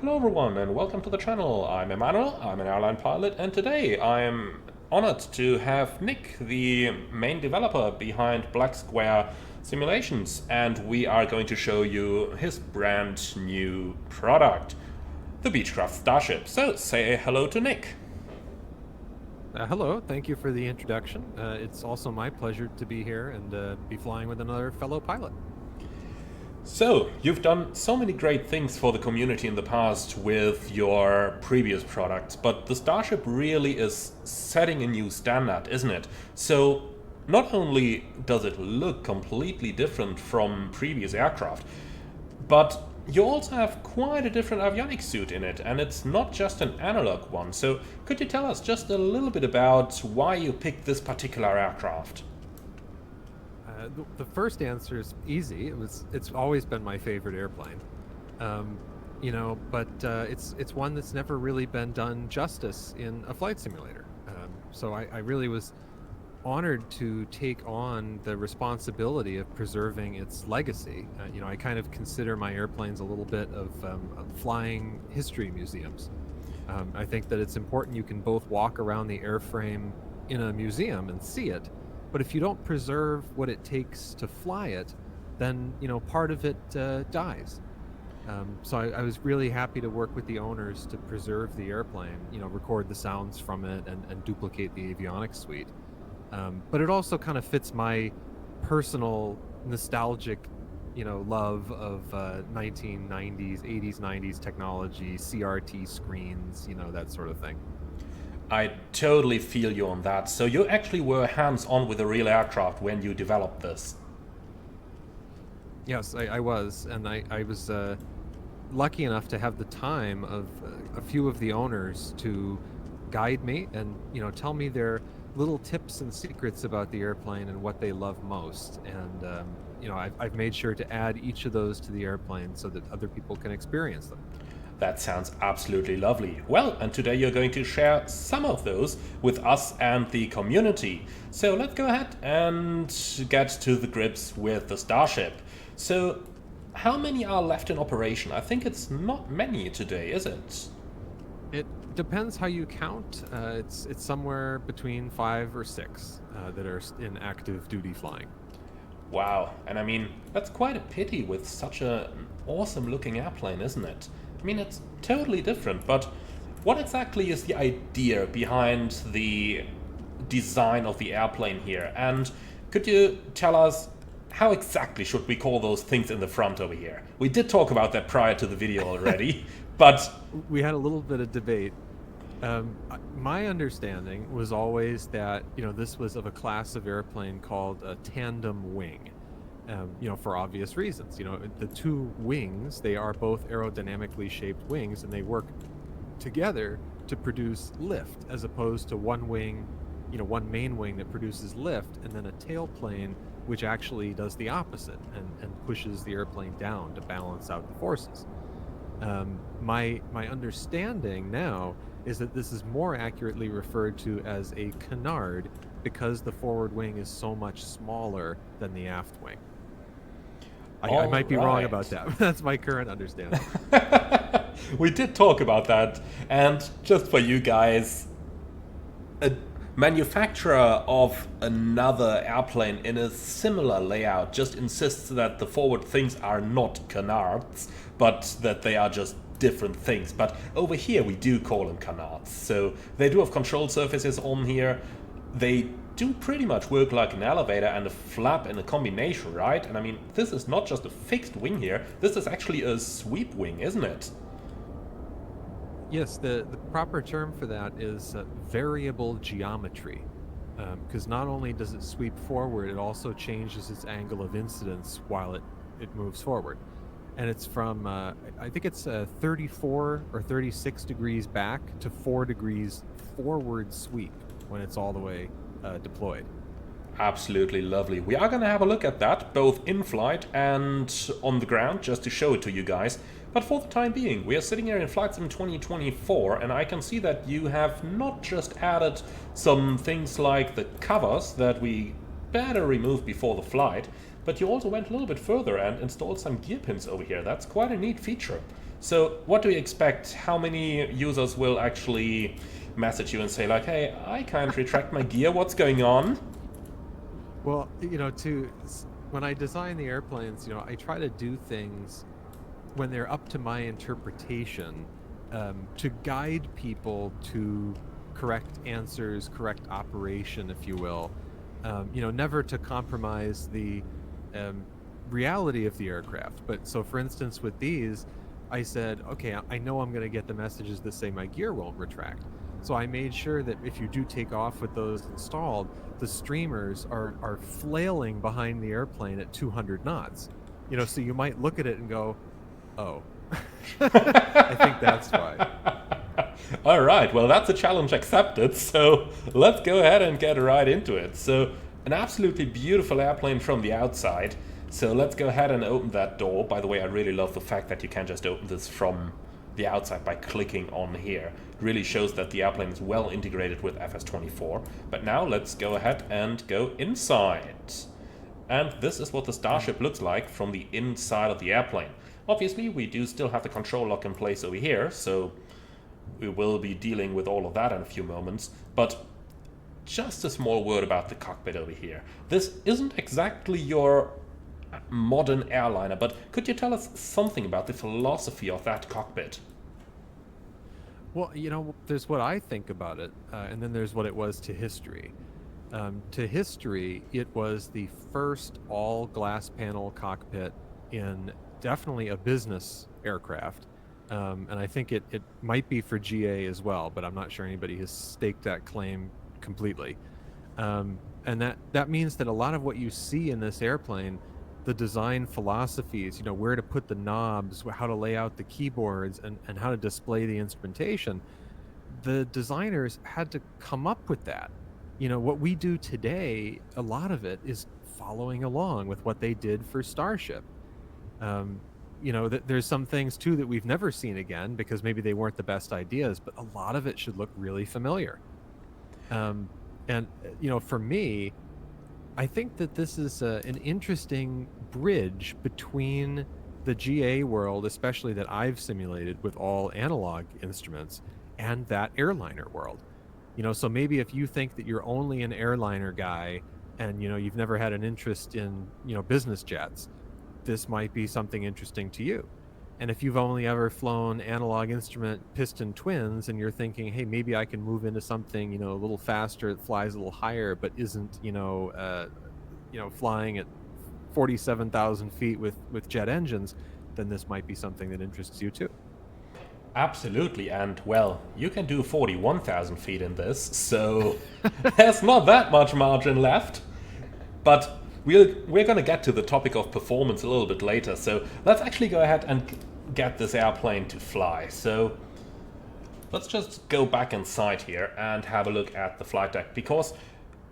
Hello everyone and welcome to the channel. I'm Emmanuel, I'm an airline pilot, and today I'm honored to have Nick, the main developer behind Black Square Simulations, and we are going to show you his brand new product, the Beechcraft Starship. So say hello to Nick. Hello, thank you for the introduction. It's also my pleasure to be here and be flying with another fellow pilot. So, you've done so many great things for the community in the past with your previous products, but the Starship really is setting a new standard, isn't it? So, not only does it look completely different from previous aircraft, but you also have quite a different avionics suite in it, and it's not just an analog one. So, could you tell us just a little bit about why you picked this particular aircraft? The first answer is easy. It's always been my favorite airplane, but it's one that's never really been done justice in a flight simulator. So I really was honored to take on the responsibility of preserving its legacy. I kind of consider my airplanes a little bit of flying history museums. I think that it's important you can both walk around the airframe in a museum and see it, but if you don't preserve what it takes to fly it, then part of it dies. So I was really happy to work with the owners to preserve the airplane, record the sounds from it and duplicate the avionics suite. But it also kind of fits my personal nostalgic, love of 1990s, 80s, 90s technology, CRT screens, that sort of thing. I totally feel you on that. So you actually were hands-on with a real aircraft when you developed this. Yes, I was, and I was lucky enough to have the time of a few of the owners to guide me and tell me their little tips and secrets about the airplane and what they love most. And I've made sure to add each of those to the airplane so that other people can experience them. That sounds absolutely lovely. Well, and today you're going to share some of those with us and the community. So let's go ahead and get to the grips with the Starship. So, how many are left in operation? I think it's not many today, is it? It depends how you count. It's somewhere between 5 or 6 that are in active duty flying. Wow, and I mean, that's quite a pity with such an awesome looking airplane, isn't it? I mean, it's totally different, but what exactly is the idea behind the design of the airplane here? And could you tell us how exactly should we call those things in the front over here? We did talk about that prior to the video already, but We had a little bit of debate. My understanding was always that this was of a class of airplane called a tandem wing. For obvious reasons. The two wings, they are both aerodynamically shaped wings, and they work together to produce lift, as opposed to one wing, one main wing that produces lift, and then a tailplane which actually does the opposite and pushes the airplane down to balance out the forces. My understanding now is that this is more accurately referred to as a canard because the forward wing is so much smaller than the aft wing. I might be wrong about that. That's my current understanding. We did talk about that, and just for you guys, a manufacturer of another airplane in a similar layout just insists that the forward things are not canards, but that they are just different things. But over here we do call them canards. So they do have control surfaces on here. They do pretty much work like an elevator and a flap in a combination, right? And I mean, this is not just a fixed wing here, this is actually a sweep wing, isn't it? Yes, the proper term for that is variable geometry, because not only does it sweep forward, it also changes its angle of incidence while it moves forward. And it's from, I think it's 34 or 36 degrees back to 4 degrees forward sweep when it's all the way deployed. Absolutely lovely. We are going to have a look at that, both in flight and on the ground, just to show it to you guys. But for the time being, we are sitting here in Flight Sim 2024, and I can see that you have not just added some things like the covers that we better remove before the flight, but you also went a little bit further and installed some gear pins over here. That's quite a neat feature. So what do you expect? How many users will actually message you and say like, hey, I can't retract my gear, what's going on? Well, when I design the airplanes, I try to do things when they're up to my interpretation, to guide people to correct answers, correct operation, if you will. Never to compromise the reality of the aircraft. But so, for instance, with these, I said, okay, I know I'm going to get the messages that say my gear won't retract. So I made sure that if you do take off with those installed, the streamers are flailing behind the airplane at 200 knots. So you might look at it and go, oh, I think that's why. All right, well, that's a challenge accepted, so let's go ahead and get right into it. So, an absolutely beautiful airplane from the outside. So let's go ahead and open that door. By the way, I really love the fact that you can just open this from the outside by clicking on here. It really shows that the airplane is well integrated with FS24. But now let's go ahead and go inside. And this is what the Starship looks like from the inside of the airplane. Obviously, we do still have the control lock in place over here, so we will be dealing with all of that in a few moments. But just a small word about the cockpit over here. This isn't exactly your modern airliner, but could you tell us something about the philosophy of that cockpit? Well, there's what I think about it, and then there's what it was to history. To history, it was the first all glass panel cockpit in definitely a business aircraft. And I think it might be for GA as well, but I'm not sure anybody has staked that claim completely. And that means that a lot of what you see in this airplane, the design philosophies, where to put the knobs, how to lay out the keyboards, and how to display the instrumentation, the designers had to come up with that. What we do today, a lot of it is following along with what they did for Starship. There's some things too that we've never seen again because maybe they weren't the best ideas, but a lot of it should look really familiar. For me, I think that this is an interesting bridge between the GA world, especially that I've simulated with all analog instruments, and that airliner world. So maybe if you think that you're only an airliner guy and, you've never had an interest in, business jets, this might be something interesting to you. And if you've only ever flown analog instrument piston twins and you're thinking, hey, maybe I can move into something, a little faster, that flies a little higher, but isn't, flying at 47,000 feet with jet engines, then this might be something that interests you too. Absolutely, and well, you can do 41,000 feet in this, so there's not that much margin left. But we're going to get to the topic of performance a little bit later, so let's actually go ahead and get this airplane to fly. So let's just go back inside here and have a look at the flight deck, because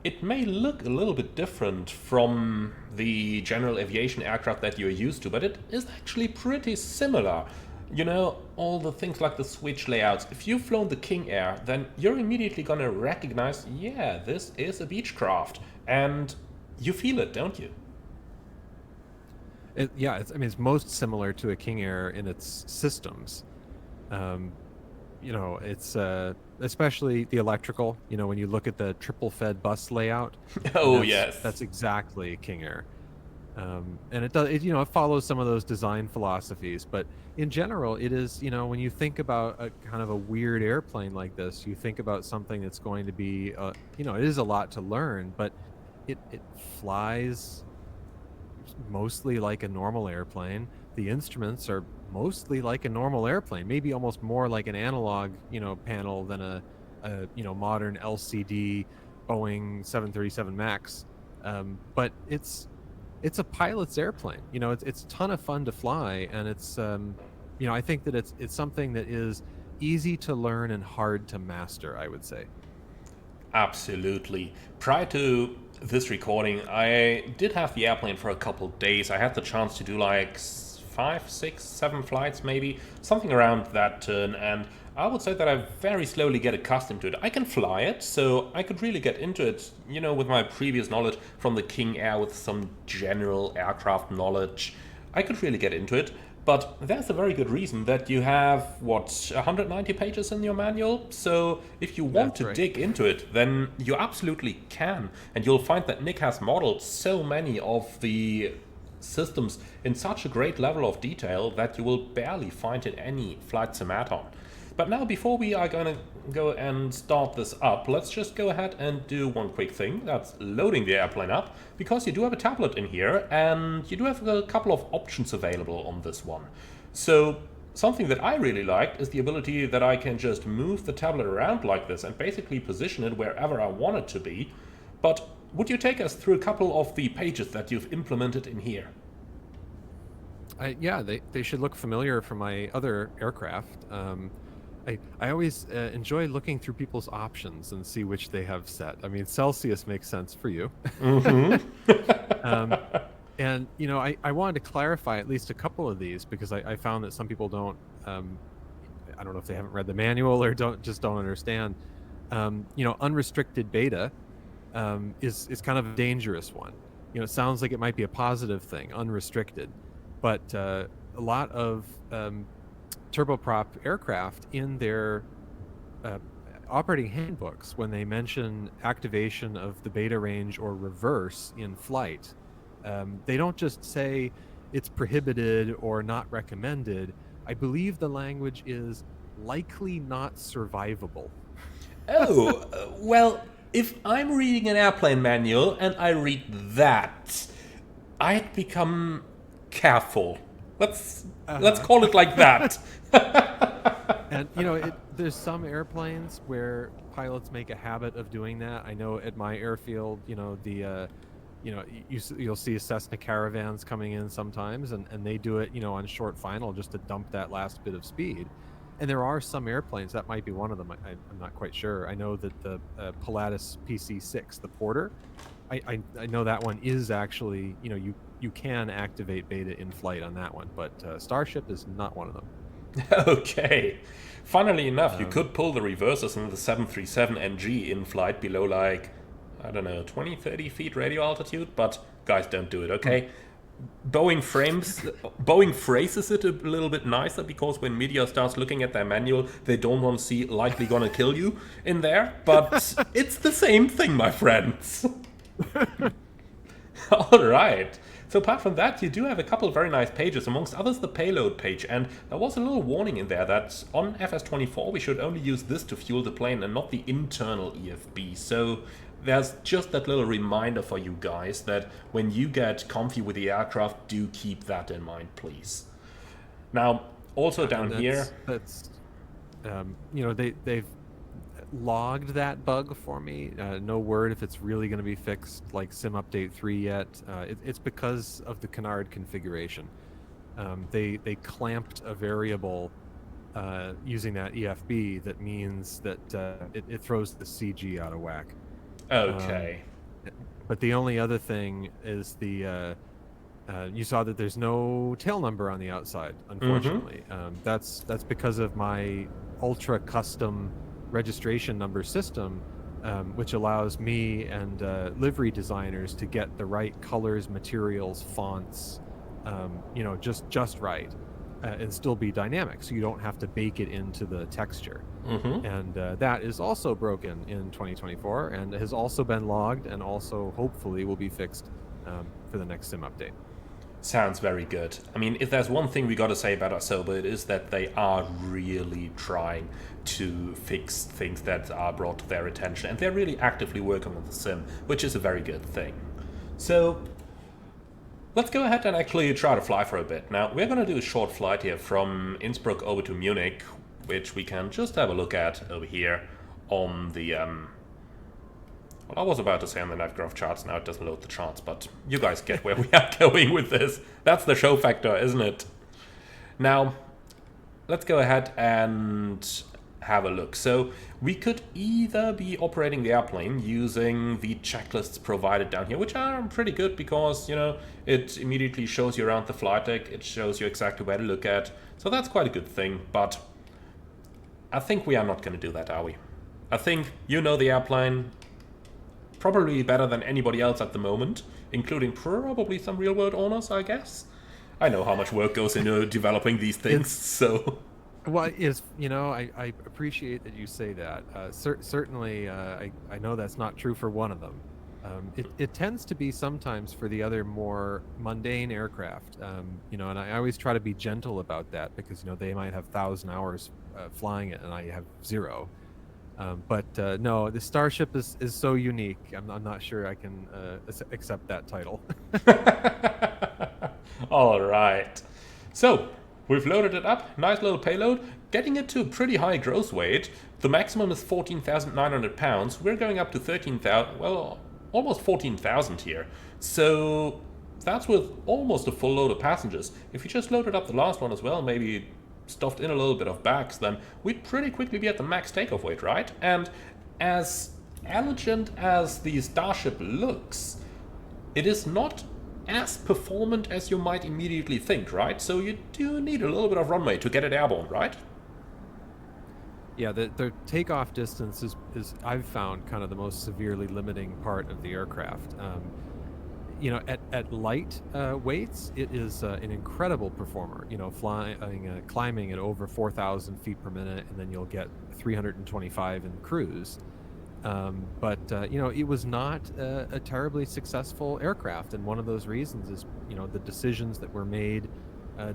it may look a little bit different from the general aviation aircraft that you're used to, but it is actually pretty similar. All the things like the switch layouts. If you've flown the King Air, then you're immediately going to recognize, yeah, this is a Beechcraft. And you feel it, don't you? It's most similar to a King Air in its systems. It's especially the electrical. When you look at the triple fed bus layout. Yes. That's exactly King Air. And it follows some of those design philosophies, but in general, it is, when you think about a kind of a weird airplane like this, you think about something that's going to be, it is a lot to learn, but it flies mostly like a normal airplane. The instruments are mostly like a normal airplane, maybe almost more like an analog, panel than a modern LCD Boeing 737 Max. But it's a pilot's airplane. It's a ton of fun to fly, and it's I think that it's something that is easy to learn and hard to master, I would say. Absolutely. Prior to this recording, I did have the airplane for a couple of days. I had the chance to do like 5, 6, 7 flights maybe, something around that turn, and I would say that I very slowly get accustomed to it. I can fly it, so I could really get into it, with my previous knowledge from the King Air, with some general aircraft knowledge. I could really get into it, But there's a very good reason that you have, what, 190 pages in your manual? So if you want That's to right. dig into it, then you absolutely can. And you'll find that Nick has modeled so many of the systems in such a great level of detail that you will barely find in any flight sim add-on. But now, before we are going to go and start this up, let's just go ahead and do one quick thing. That's loading the airplane up, because you do have a tablet in here, and you do have a couple of options available on this one. So something that I really liked is the ability that I can just move the tablet around like this and basically position it wherever I want it to be. But would you take us through a couple of the pages that you've implemented in here? Yeah, they should look familiar from my other aircraft. I always enjoy looking through people's options and see which they have set. I mean, Celsius makes sense for you. And, you know, I wanted to clarify at least a couple of these because I found that some people don't, I don't know if they haven't read the manual or don't understand. You know, unrestricted beta is kind of a dangerous one. You know, it sounds like it might be a positive thing, unrestricted, but a lot of turboprop aircraft in their operating handbooks, when they mention activation of the beta range or reverse in flight, they don't just say it's prohibited or not recommended. I believe the language is likely not survivable. Oh, well, if I'm reading an airplane manual and I read that, I'd become careful. Let's call it like that. And you know, there's some airplanes where pilots make a habit of doing that. I know at my airfield, you know, you know, you'll see Cessna Caravans coming in sometimes, and they do it, you know, on short final just to dump that last bit of speed. And there are some airplanes, that might be one of them. I'm not quite sure. I know that the Pilatus PC-6, the Porter, I know that one is actually, you know, you can activate beta in flight on that one, but Starship is not one of them. Okay. Funnily enough, you could pull the reversers in the 737NG in flight below, like, I don't know, 20, 30 feet radio altitude, but guys, don't do it, okay? Boeing phrases it a little bit nicer, because when media starts looking at their manual, they don't want to see likely gonna kill you in there, but it's the same thing, my friends. Alright, so apart from that, you do have a couple of very nice pages, amongst others the payload page, and there was a little warning in there that on FS24 we should only use this to fuel the plane and not the internal EFB, so there's just that little reminder for you guys that when you get comfy with the aircraft, do keep that in mind, please. Now, also down here... you know, they've logged that bug for me. No word if it's really going to be fixed like Sim Update 3 yet. It's because of the canard configuration. They clamped a variable using that EFB that means that it throws the CG out of whack. Okay. But the only other thing is you saw that there's no tail number on the outside, unfortunately. That's because of my ultra custom registration number system, which allows me and livery designers to get the right colors, materials, fonts, you know, just right, and still be dynamic, so you don't have to bake it into the texture. And that is also broken in 2024 and has also been logged and also hopefully will be fixed for the next sim update. Sounds very good. I mean, if there's one thing we gotta say about Asobo, it is that they are really trying to fix things that are brought to their attention, and they're really actively working on the sim, which is a very good thing. So, let's go ahead and actually try to fly for a bit. Now, we're gonna do a short flight here from Innsbruck over to Munich, which we can just have a look at over here on the... Well, I was about to say on the NavGraph charts, now it doesn't load the charts, but you guys get where we are going with this. That's the show factor, isn't it? Now, let's go ahead and have a look. So, we could either be operating the airplane using the checklists provided down here, which are pretty good because, you know, it immediately shows you around the flight deck, it shows you exactly where to look at, so that's quite a good thing, but I think we are not going to do that, are we? I think you know the airplane probably better than anybody else at the moment, including probably some real-world owners, I guess. I know how much work goes into developing these things, so... Well, is I appreciate that you say that. Certainly, I know that's not true for one of them. It tends to be sometimes for the other more mundane aircraft. And I always try to be gentle about that because they might have 1,000 hours flying it and I have 0. But no, the Starship is so unique. I'm not sure I can accept that title. All right. So, we've loaded it up. Nice little payload. Getting it to a pretty high gross weight. The maximum is 14,900 pounds. We're going up to 13,000, well, almost 14,000 here. So, that's with almost a full load of passengers. If you just loaded up the last one as well, maybe stuffed in a little bit of bags, then we'd pretty quickly be at the max takeoff weight, right? And as elegant as the Starship looks, it is not as performant as you might immediately think, right? So you do need a little bit of runway to get it airborne, right? Yeah, the takeoff distance is I've found kind of the most severely limiting part of the aircraft. At light weights, it is an incredible performer. Climbing at over 4,000 feet per minute, and then you'll get 325 in cruise. But it was not a terribly successful aircraft, and one of those reasons is the decisions that were made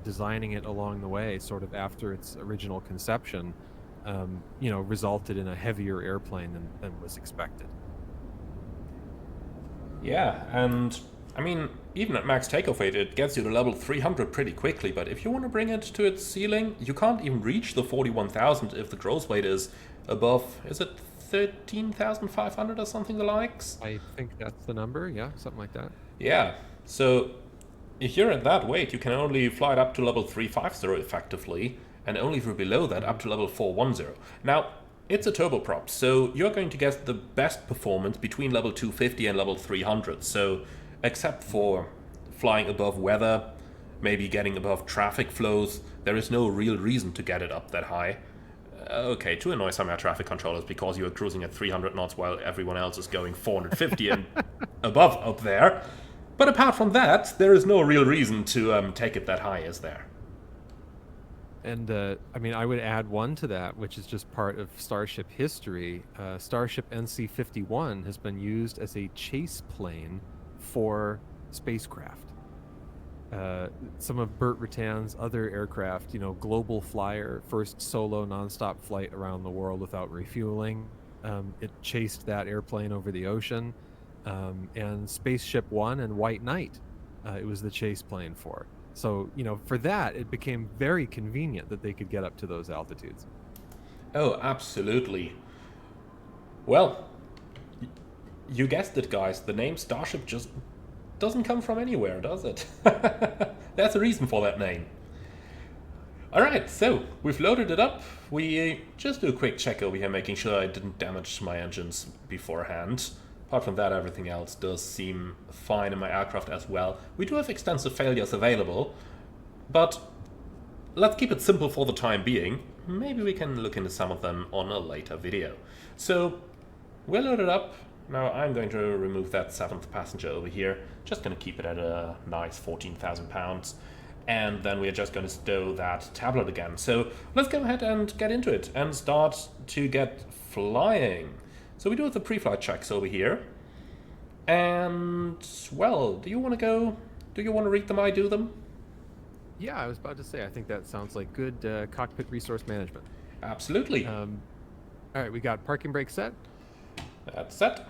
designing it along the way, sort of after its original conception, resulted in a heavier airplane than was expected. Yeah, and I mean, even at max takeoff weight, it gets you to level 300 pretty quickly, but if you want to bring it to its ceiling, you can't even reach the 41,000 if the gross weight is above, is it 13,500 or something the likes? I think that's the number, yeah, something like that. Yeah, so if you're at that weight, you can only fly it up to level 350 effectively, and only if you're below that up to level 410. Now, it's a turboprop, so you're going to get the best performance between level 250 and level 300, so except for flying above weather, maybe getting above traffic flows, there is no real reason to get it up that high. Okay, to annoy some air traffic controllers because you are cruising at 300 knots while everyone else is going 450 and above up there. But apart from that, there is no real reason to take it that high, is there? And I would add one to that, which is just part of Starship history. Starship NC-51 has been used as a chase plane for spacecraft. Some of Burt Rutan's other aircraft, Global Flyer, first solo nonstop flight around the world without refueling. It chased that airplane over the ocean. And Spaceship One and White Knight, it was the chase plane for. So, for that, it became very convenient that they could get up to those altitudes. Oh, absolutely. Well, you guessed it, guys. The name Starship just doesn't come from anywhere, does it? That's a reason for that name. Alright, so we've loaded it up. We just do a quick check over here, making sure I didn't damage my engines beforehand. Apart from that, everything else does seem fine in my aircraft as well. We do have extensive failures available, but let's keep it simple for the time being. Maybe we can look into some of them on a later video. So, we're loaded up. Now I'm going to remove that 7th passenger over here. Just going to keep it at a nice 14,000 pounds. And then we're just going to stow that tablet again. So let's go ahead and get into it and start to get flying. So we do have the pre-flight checks over here. And, well, do you want to go? Do you want to read them? I do them? Yeah, I was about to say, I think that sounds like good cockpit resource management. Absolutely. All right, we got parking brake set. That's set.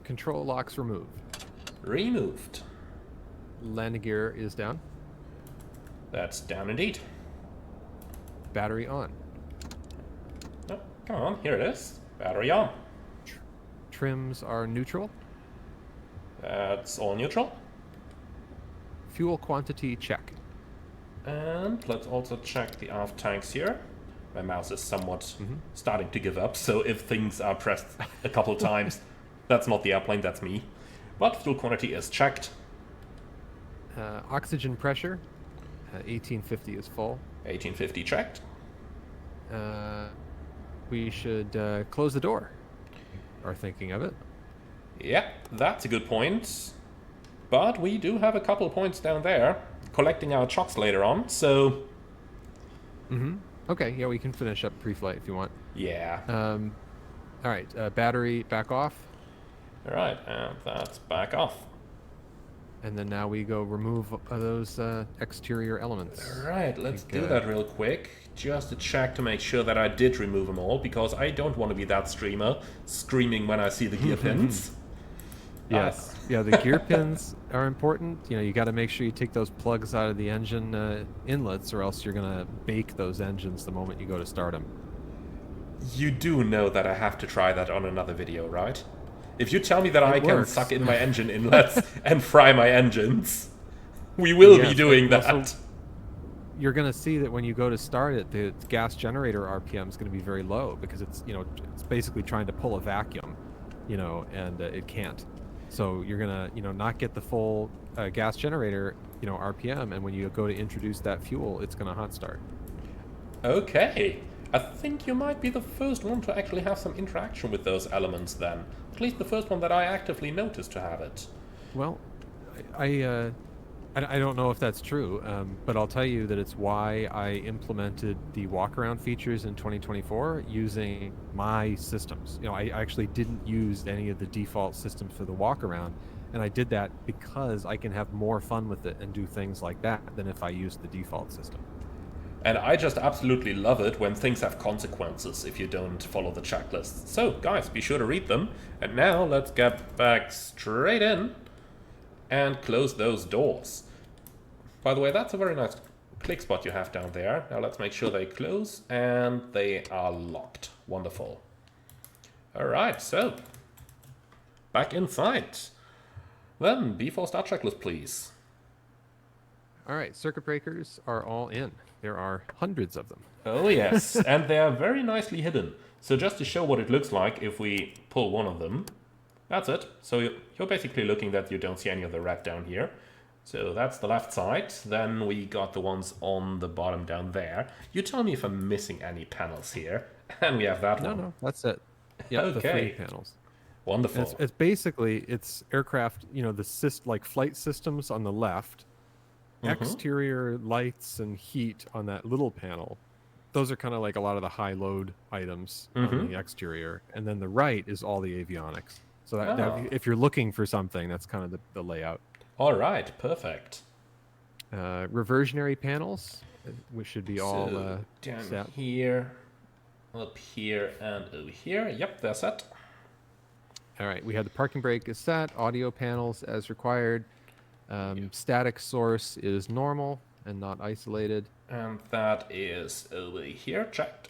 Control locks removed. Removed. Landing gear is down. That's down indeed. Battery on. Oh, come on, here it is. Battery on. Trims are neutral. That's all neutral. Fuel quantity check. And let's also check the aft tanks here. My mouse is somewhat starting to give up, so if things are pressed a couple times, that's not the airplane, that's me. But fuel quantity is checked. Oxygen pressure, 1850 is full. 1850 checked. We should close the door. Are thinking of it. Yeah, that's a good point. But we do have a couple points down there. collecting our chocks later on, so Okay, yeah, we can finish up pre-flight if you want. yeah. All right, battery back off. Alright, and that's back off. And then now we go remove those exterior elements. Alright, let's do that real quick. Just to check to make sure that I did remove them all, because I don't want to be that streamer screaming when I see the gear pins. Yes, yeah, the gear pins are important. You know, you got to make sure you take those plugs out of the engine inlets, or else you're gonna bake those engines the moment you go to start them. You do know that I have to try that on another video, right? If you tell me that I can suck in my engine inlets and fry my engines, we will be doing that. Also, you're going to see that when you go to start it, the gas generator RPM is going to be very low because it's, you know, it's basically trying to pull a vacuum, you know, and it can't. So you're going to, you know, not get the full gas generator, you know, RPM, and when you go to introduce that fuel, it's going to hot start. Okay. I think you might be the first one to actually have some interaction with those elements then. At least the first one that I actively noticed to have it. Well, I don't know if that's true, but I'll tell you that it's why I implemented the walk-around features in 2024 using my systems. You know, I actually didn't use any of the default systems for the walk-around, and I did that because I can have more fun with it and do things like that than if I used the default system. And I just absolutely love it when things have consequences if you don't follow the checklist. So, guys, be sure to read them. And now let's get back straight in and close those doors. By the way, that's a very nice click spot you have down there. Now let's make sure they close and they are locked. Wonderful. All right, so back inside. Then, before start checklist, please. All right, circuit breakers are all in. There are hundreds of them. Oh yes, and they are very nicely hidden. So just to show what it looks like if we pull one of them, that's it. So you're basically looking that you don't see any of the red down here. So that's the left side. Then we got the ones on the bottom down there. You tell me if I'm missing any panels here. And we have that one. No, that's it. Yeah, Okay. the 3 panels. Wonderful. It's basically, it's aircraft, you know, like flight systems on the left, exterior lights and heat on that little panel. Those are kind of like a lot of the high load items on the exterior. And then the right is all the avionics. So that if you're looking for something, that's kind of the layout. All right, perfect. Reversionary panels, which should be all down set. here, up here, and over here. Yep, that's it. All right, we have the parking brake is set, audio panels as required. Static source is normal and not isolated. And that is over here, checked.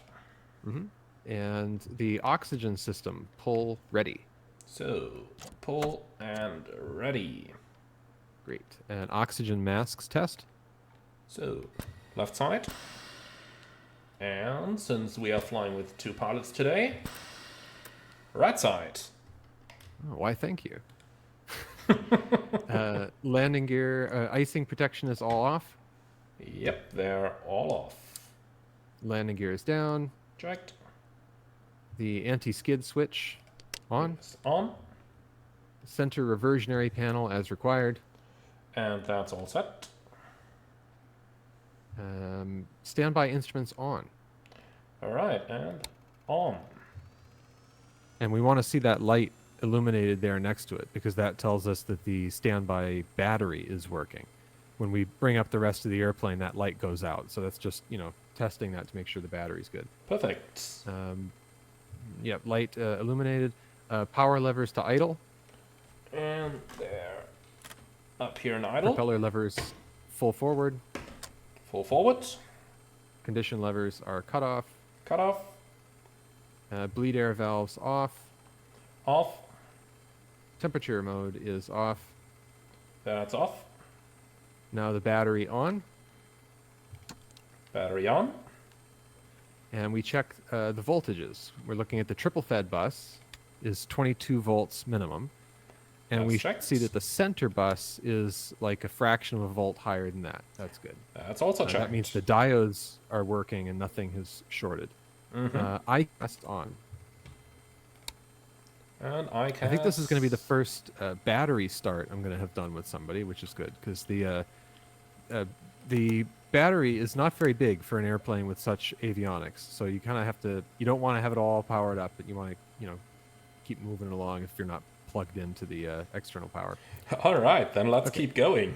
And the oxygen system, pull ready. So, pull and ready. Great. And oxygen masks test. So, left side. And since we are flying with 2 pilots today, right side. Oh, why, thank you. Landing gear, icing protection is all off. Yep, they're all off. Landing gear is down. Checked. The anti-skid switch on. It's on. Center reversionary panel as required. And that's all set. Standby instruments on. All right, and on. And we want to see that light illuminated there next to it because that tells us that the standby battery is working. When we bring up the rest of the airplane, that light goes out. So that's just, you know, testing that to make sure the battery's good. Perfect. Yep, light illuminated. Power levers to idle. And they're up here in idle. Propeller levers full forward. Full forward. Condition levers are cut off. Cut off. Bleed air valves off. Off. Temperature mode is off. That's off. Now the battery on. Battery on. And we check the voltages. We're looking at the triple fed bus is 22 volts minimum. And That's we checked. see that the center bus is like a fraction of a volt higher than that. That's good. That's also checked. That means the diodes are working and nothing has shorted. ICAST on. And I think this is going to be the first battery start I'm going to have done with somebody, which is good because the the battery is not very big for an airplane with such avionics. So you kind of have to. You don't want to have it all powered up, but you want to, keep moving it along if you're not plugged into the external power. All right, then let's keep going.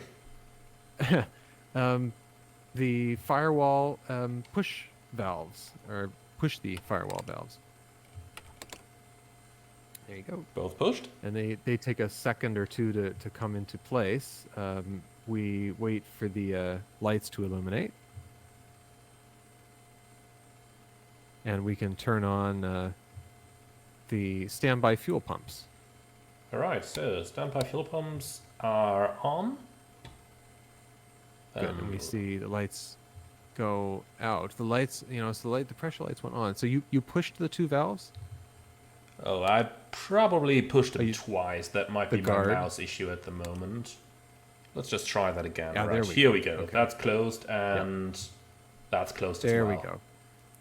The firewall push valves, or push the firewall valves. There you go. Both pushed. And they take a second or two to come into place. We wait for the lights to illuminate. And we can turn on the standby fuel pumps. All right, so standby fuel pumps are on. Good, and we see the lights go out. The lights, so the pressure lights went on. So you pushed the two valves? Oh, I probably pushed them twice. That might be guard. my mouse issue at the moment. Let's just try that again. Yeah, right, here we go. Okay. That's closed, and that's closed as well. There we go.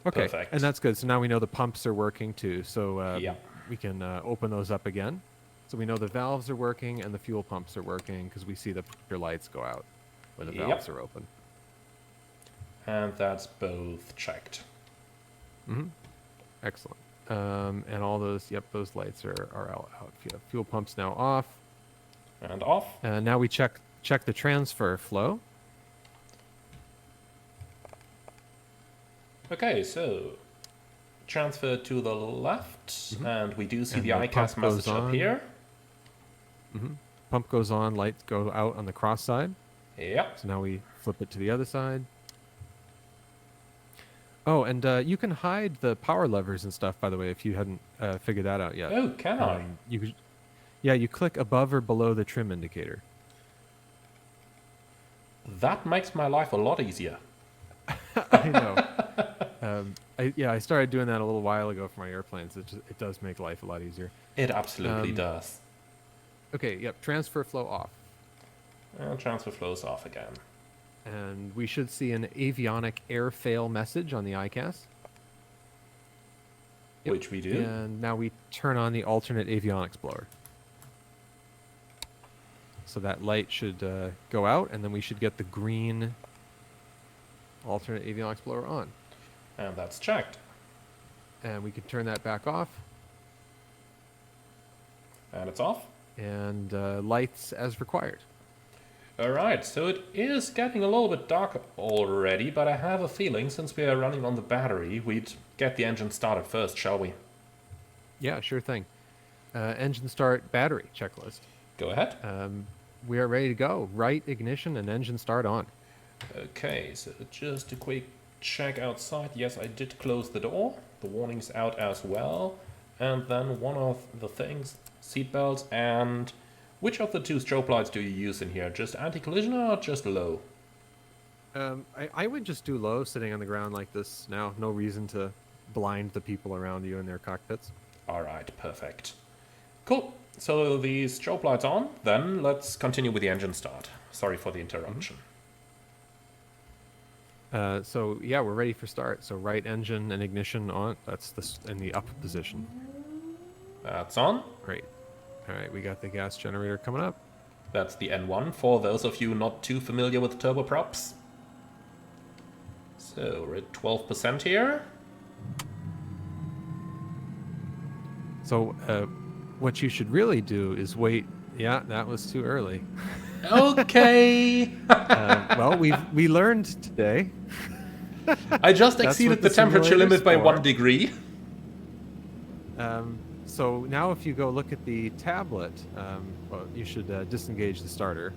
Okay, Perfect. and that's good. So now we know the pumps are working too. So Yeah. we can open those up again. So we know the valves are working and the fuel pumps are working because we see the pressure lights go out when the valves are open. And that's both checked. Mm-hmm. Excellent. And all those, those lights are out. Fuel pumps now off. And off. And now we check the transfer flow. Okay, so transfer to the left, and we do see And the the ICAS pump goes message up on. here. Pump goes on, lights go out on the cross side. Yep. So now we flip it to the other side. Oh, and you can hide the power levers and stuff, by the way, if you hadn't figured that out yet. Oh, can I? You could, you click above or below the trim indicator. That makes my life a lot easier. I know. I started doing that a little while ago for my airplanes. It does make life a lot easier. It absolutely does. Okay, yep, transfer flow off. And transfer flows off again. And we should see an avionic air fail message on the ICAS. Yep. Which we do. And now we turn on the alternate avionics blower. So that light should go out, and then we should get the green alternate avionics blower on. And that's checked. And we can turn that back off. And it's off. And lights as required. Alright, so it is getting a little bit dark already, but I have a feeling since we are running on the battery, we'd get the engine started first, shall we? Yeah, sure thing. Engine start battery checklist. Go ahead. We are ready to go. Right ignition and engine start on. Okay, so just a quick check outside. Yes, I did close the door. The warning's out as well. And then one of the things, seatbelts, and which of the two strobe lights do you use in here? Just anti-collision or just low? I would just do low, sitting on the ground like this now. No reason to blind the people around you in their cockpits. Alright, perfect. Cool. So the strobe light's on, then let's continue with the engine start. Sorry for the interruption. So yeah, we're ready for start. So right engine and ignition on. That's in the up position. That's on. Great. All right, we got the gas generator coming up. That's the N1 for those of you not too familiar with turboprops. So we're at 12% here. So what you should really do is wait. Yeah, that was too early. Okay. Well, we learned today. I just That's exceeded what the the temperature limit by simulator's 1 degree. So now if you go look at the tablet, well, you should disengage the starter.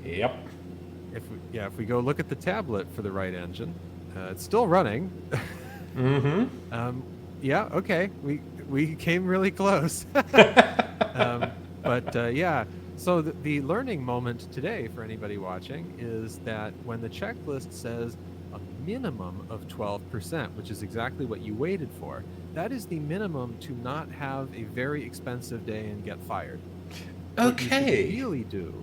Yep. If we go look at the tablet for the right engine, it's still running. Mm-hmm. Yeah, okay, we came really close. But yeah, so the learning moment today for anybody watching is that when the checklist says a minimum of 12%, which is exactly what you waited for, that is the minimum to not have a very expensive day and get fired. Okay. What you should really do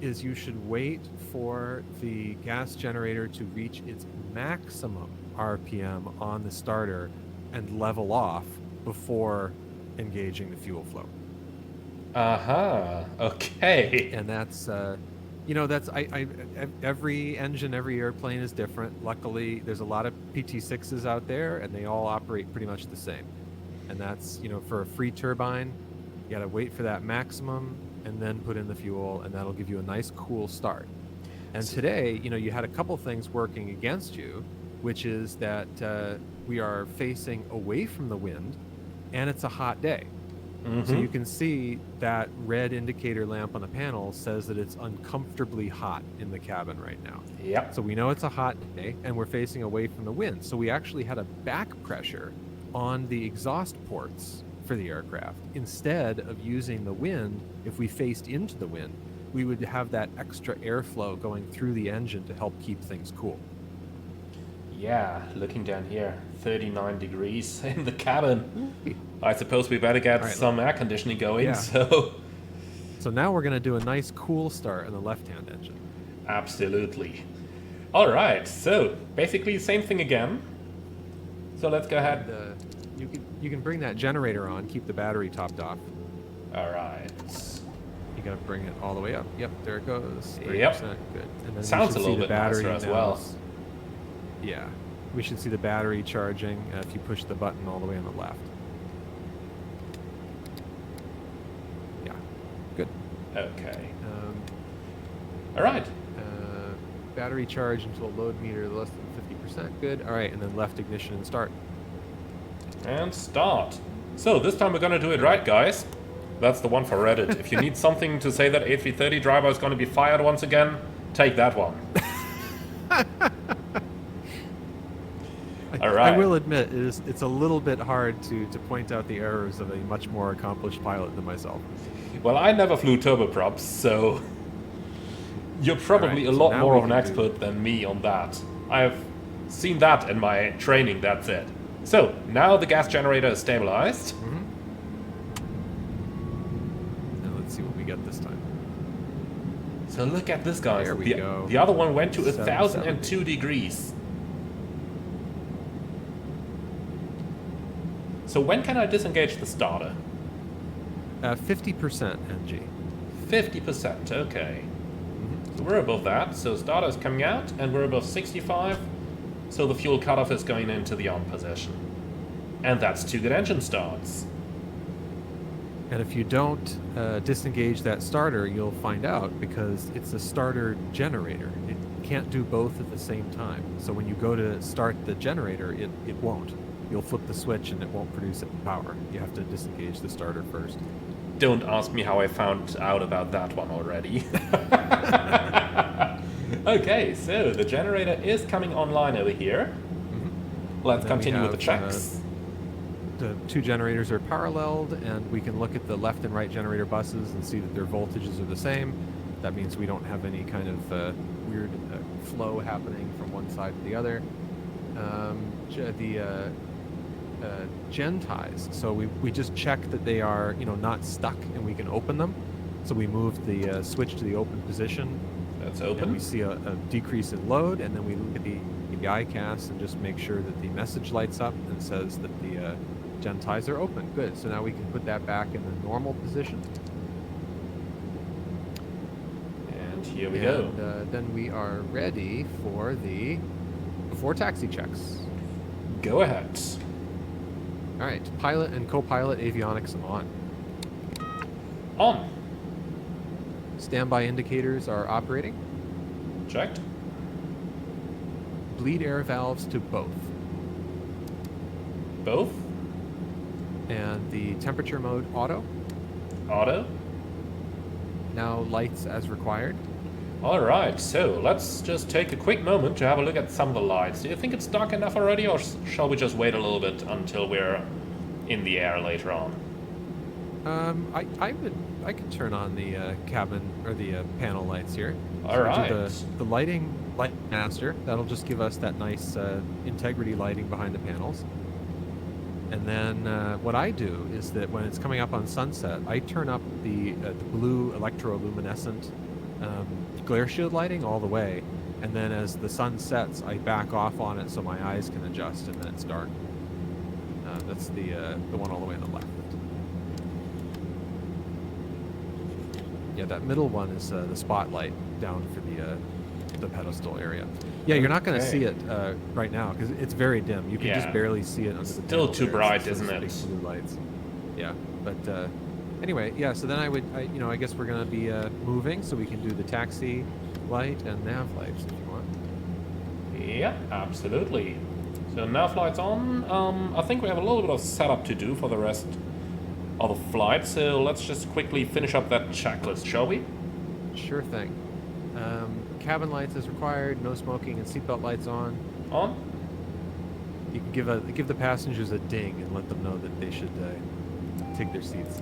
is you should wait for the gas generator to reach its maximum RPM on the starter and level off before engaging the fuel flow. Uh-huh. Okay. And that's You know, every engine, every airplane is different. Luckily, there's a lot of PT6s out there, and they all operate pretty much the same. And that's, you know, for a free turbine, you got to wait for that maximum and then put in the fuel, and that'll give you a nice, cool start. And today, you know, you had a couple things working against you, which is that we are facing away from the wind, and it's a hot day. So you can see that red indicator lamp on the panel says that it's uncomfortably hot in the cabin right now. Yep. So we know it's a hot day, and we're facing away from the wind. So we actually had a back pressure on the exhaust ports for the aircraft. Instead of using the wind, if we faced into the wind, we would have that extra airflow going through the engine to help keep things cool. Yeah, looking down here, 39 degrees in the cabin. I suppose we better get some air conditioning going, So now we're going to do a nice cool start on the left-hand engine. Absolutely. All right, so basically same thing again. So let's go ahead. You can bring that generator on, keep the battery topped off. All right. You got to bring it all the way up. Yep, there it goes. 30%. Yep. Good. And then Sounds a little bit nicer as well. Yeah, we should see the battery charging if you push the button all the way on the left. Yeah, good. Okay. All right. Battery charge until load meter less than 50%. Good. All right, and then left ignition and start. And start. So this time we're going to do it right, guys. That's the one for Reddit. If you need something to say that A330 driver is going to be fired once again, take that one. All right. I will admit, it's a little bit hard to point out the errors of a much more accomplished pilot than myself. Well, I never flew turboprops, so you're probably a lot more of an expert than me on that. I've seen that in my training, that's it. So, now the gas generator is stabilized. Now let's see what we get this time. So look at this, guys. There we go. The other one went to 1,002 degrees. So when can I disengage the starter? 50% NG. 50%, okay. So we're above that, so starter is coming out, and we're above 65, so the fuel cutoff is going into the on position. And that's 2 good engine starts. And if you don't disengage that starter, you'll find out because it's a starter generator. It can't do both at the same time. So when you go to start the generator, it won't. You'll flip the switch and it won't produce any power. You have to disengage the starter first. Don't ask me how I found out about that one already. Okay, so the generator is coming online over here. Let's continue with the checks. The 2 generators are paralleled, and we can look at the left and right generator buses and see that their voltages are the same. That means we don't have any kind of weird flow happening from one side to the other. Gen ties. So we just check that they are, you know, not stuck, and we can open them. So we move the switch to the open position. That's open. And we see a decrease in load, and then we look at the ICAS and just make sure that the message lights up and says that the gen ties are open. Good. So now we can put that back in the normal position. And here we go. Then we are ready for the before taxi checks. Go ahead. All right, pilot and co-pilot avionics on. On. Standby indicators are operating. Checked. Bleed air valves to both. Both. And the temperature mode auto. Auto. Now lights as required. All right, so let's just take a quick moment to have a look at some of the lights. Do you think it's dark enough already, or shall we just wait a little bit until we're in the air later on? I could turn on the cabin or the panel lights here. All right. The light master. That'll just give us that nice integrity lighting behind the panels. And then what I do is that when it's coming up on sunset, I turn up the blue electroluminescent glare shield lighting all the way, and then as the sun sets, I back off on it so my eyes can adjust, and then it's dark. That's the one all the way on the left. Yeah, that middle one is the spotlight down for the pedestal area. Yeah, you're not going to see it right now because it's very dim. You can just Yeah. barely see it under the Still panel too there. bright, It's isn't those it? big blue lights. Yeah, but anyway, yeah. So then I guess we're going to be moving, so we can do the taxi light and nav lights if you want. Yeah, absolutely. So nav lights on. I think we have a little bit of setup to do for the rest of the flight, so let's just quickly finish up that checklist, shall we? Sure thing. Cabin lights as required. No smoking and seatbelt lights on. On? You can give the passengers a ding and let them know that they should take their seats.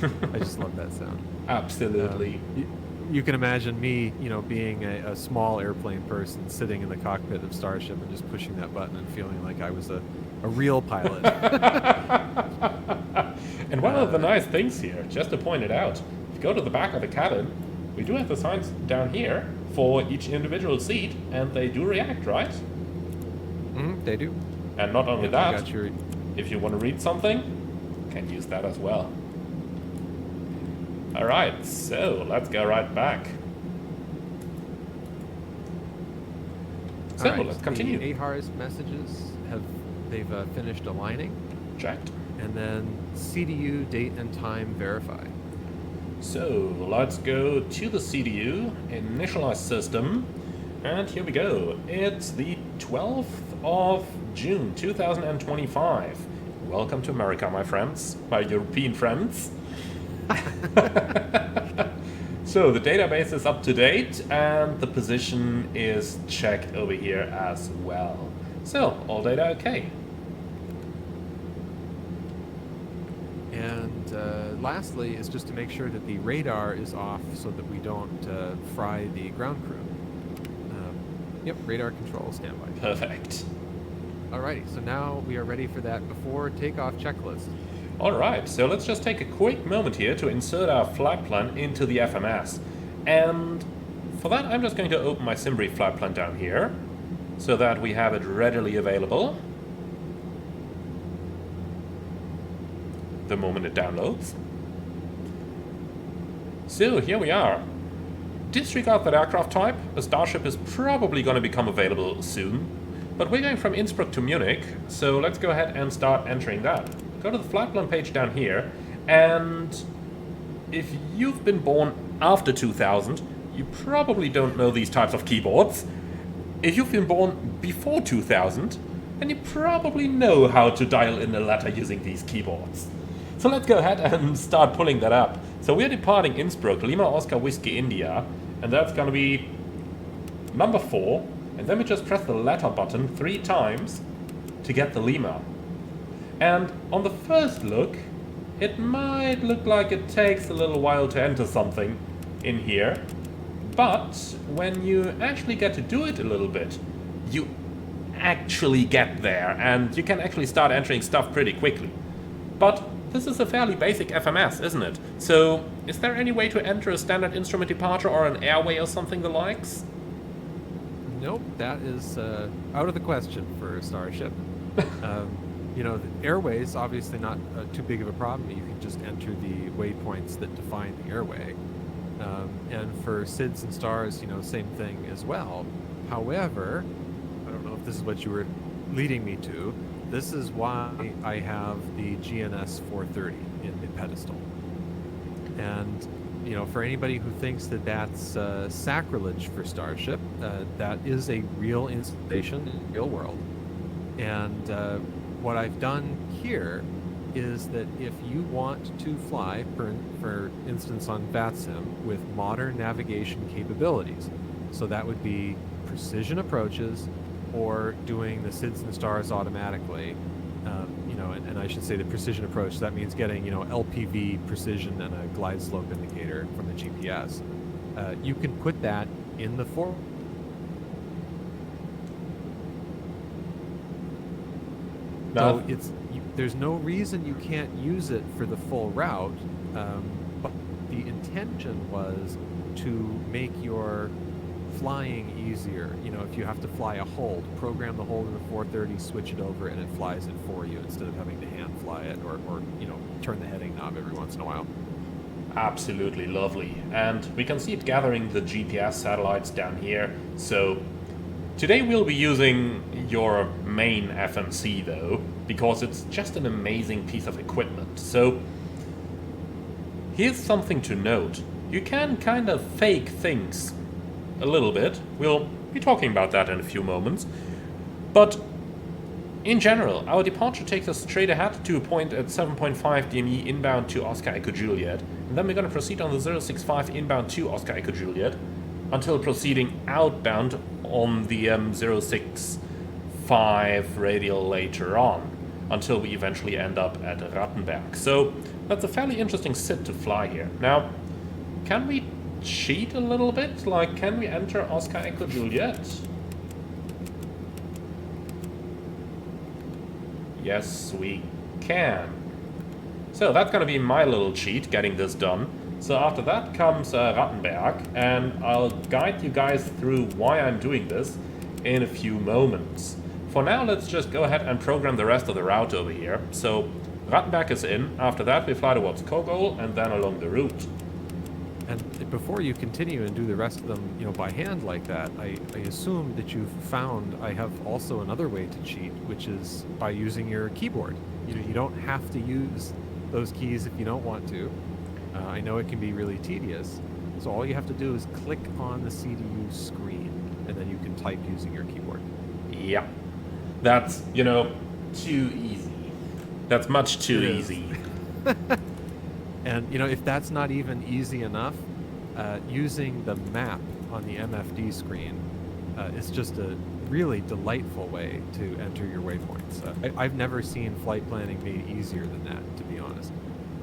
I just love that sound. Absolutely. You can imagine me, being a small airplane person sitting in the cockpit of Starship and just pushing that button and feeling like I was a real pilot. And one of the nice things here, just to point it out, if you go to the back of the cabin, we do have the signs down here for each individual seat, and they do react, right? They do. And not only Yep, that, I got your... if you want to read something, you can use that as well. Alright, so let's go right back. So, All right, let's continue. The AHRS messages they've finished aligning, Checked. and then CDU date and time verify. So, let's go to the CDU, initialize system, and here we go. It's the 12th of June 2025. Welcome to America, my friends, my European friends. So the database is up to date and the position is checked over here as well. So all data okay. And lastly is just to make sure that the radar is off so that we don't fry the ground crew. Yep, radar control standby. Perfect. Alrighty, so now we are ready for that before takeoff checklist. Alright, so let's just take a quick moment here to insert our flight plan into the FMS. And for that I'm just going to open my SimBrief flight plan down here so that we have it readily available the moment it downloads. So here we are. Disregard that aircraft type, a Starship is probably going to become available soon. But we're going from Innsbruck to Munich, so let's go ahead and start entering that. Go to the flight plan page down here, and if you've been born after 2000, you probably don't know these types of keyboards. If you've been born before 2000, then you probably know how to dial in a letter using these keyboards. So let's go ahead and start pulling that up. So we're departing Innsbruck, Lima Oscar Whiskey India, and that's going to be number 4. And then we just press the letter button 3 times to get the Lima. And on the first look, it might look like it takes a little while to enter something in here. But when you actually get to do it a little bit, you actually get there and you can actually start entering stuff pretty quickly. But this is a fairly basic FMS, isn't it? So is there any way to enter a standard instrument departure or an airway or something the likes? Nope, that is out of the question for Starship. The airways, obviously not too big of a problem. You can just enter the waypoints that define the airway. And for SIDS and STARS, same thing as well. However, I don't know if this is what you were leading me to. This is why I have the GNS 430 in the pedestal. And for anybody who thinks that that's sacrilege for Starship, that is a real installation in the real world. And what I've done here is that if you want to fly, for instance on VATSIM, with modern navigation capabilities, so that would be precision approaches or doing the SIDS and STARS automatically, and I should say the precision approach, that means getting, LPV precision and a glide slope indicator from the GPS. You can put that in the forward. So there's no reason you can't use it for the full route, but the intention was to make your flying easier. If you have to fly a hold, program the hold in the 430, switch it over, and it flies it for you instead of having to hand fly it or turn the heading knob every once in a while. Absolutely lovely. And we can see it gathering the GPS satellites down here. So today we'll be using your main FNC though, because it's just an amazing piece of equipment. So here's something to note. You can kind of fake things a little bit. We'll be talking about that in a few moments. But in general, our departure takes us straight ahead to a point at 7.5 DME inbound to Oscar Echo Juliet. And then we're going to proceed on the 065 inbound to Oscar Echo Juliet until proceeding outbound on the 065 radial later on, until we eventually end up at Rattenberg. So that's a fairly interesting sit to fly here. Now, can we cheat a little bit? Like, can we enter Oscar Echo Juliet? Yes, we can. So that's going to be my little cheat, getting this done. So after that comes Rattenberg, and I'll guide you guys through why I'm doing this in a few moments. For now, let's just go ahead and program the rest of the route over here. So Rattenberg is in. After that, we fly towards Kogol and then along the route. And before you continue and do the rest of them, by hand like that, I assume that you've found I have also another way to cheat, which is by using your keyboard. You don't have to use those keys if you don't want to. I know it can be really tedious, so all you have to do is click on the CDU screen, and then you can type using your keyboard. Yeah, that's, too easy. That's much too easy. And, if that's not even easy enough, using the map on the MFD screen is just a really delightful way to enter your waypoints. I've never seen flight planning made easier than that, to be honest.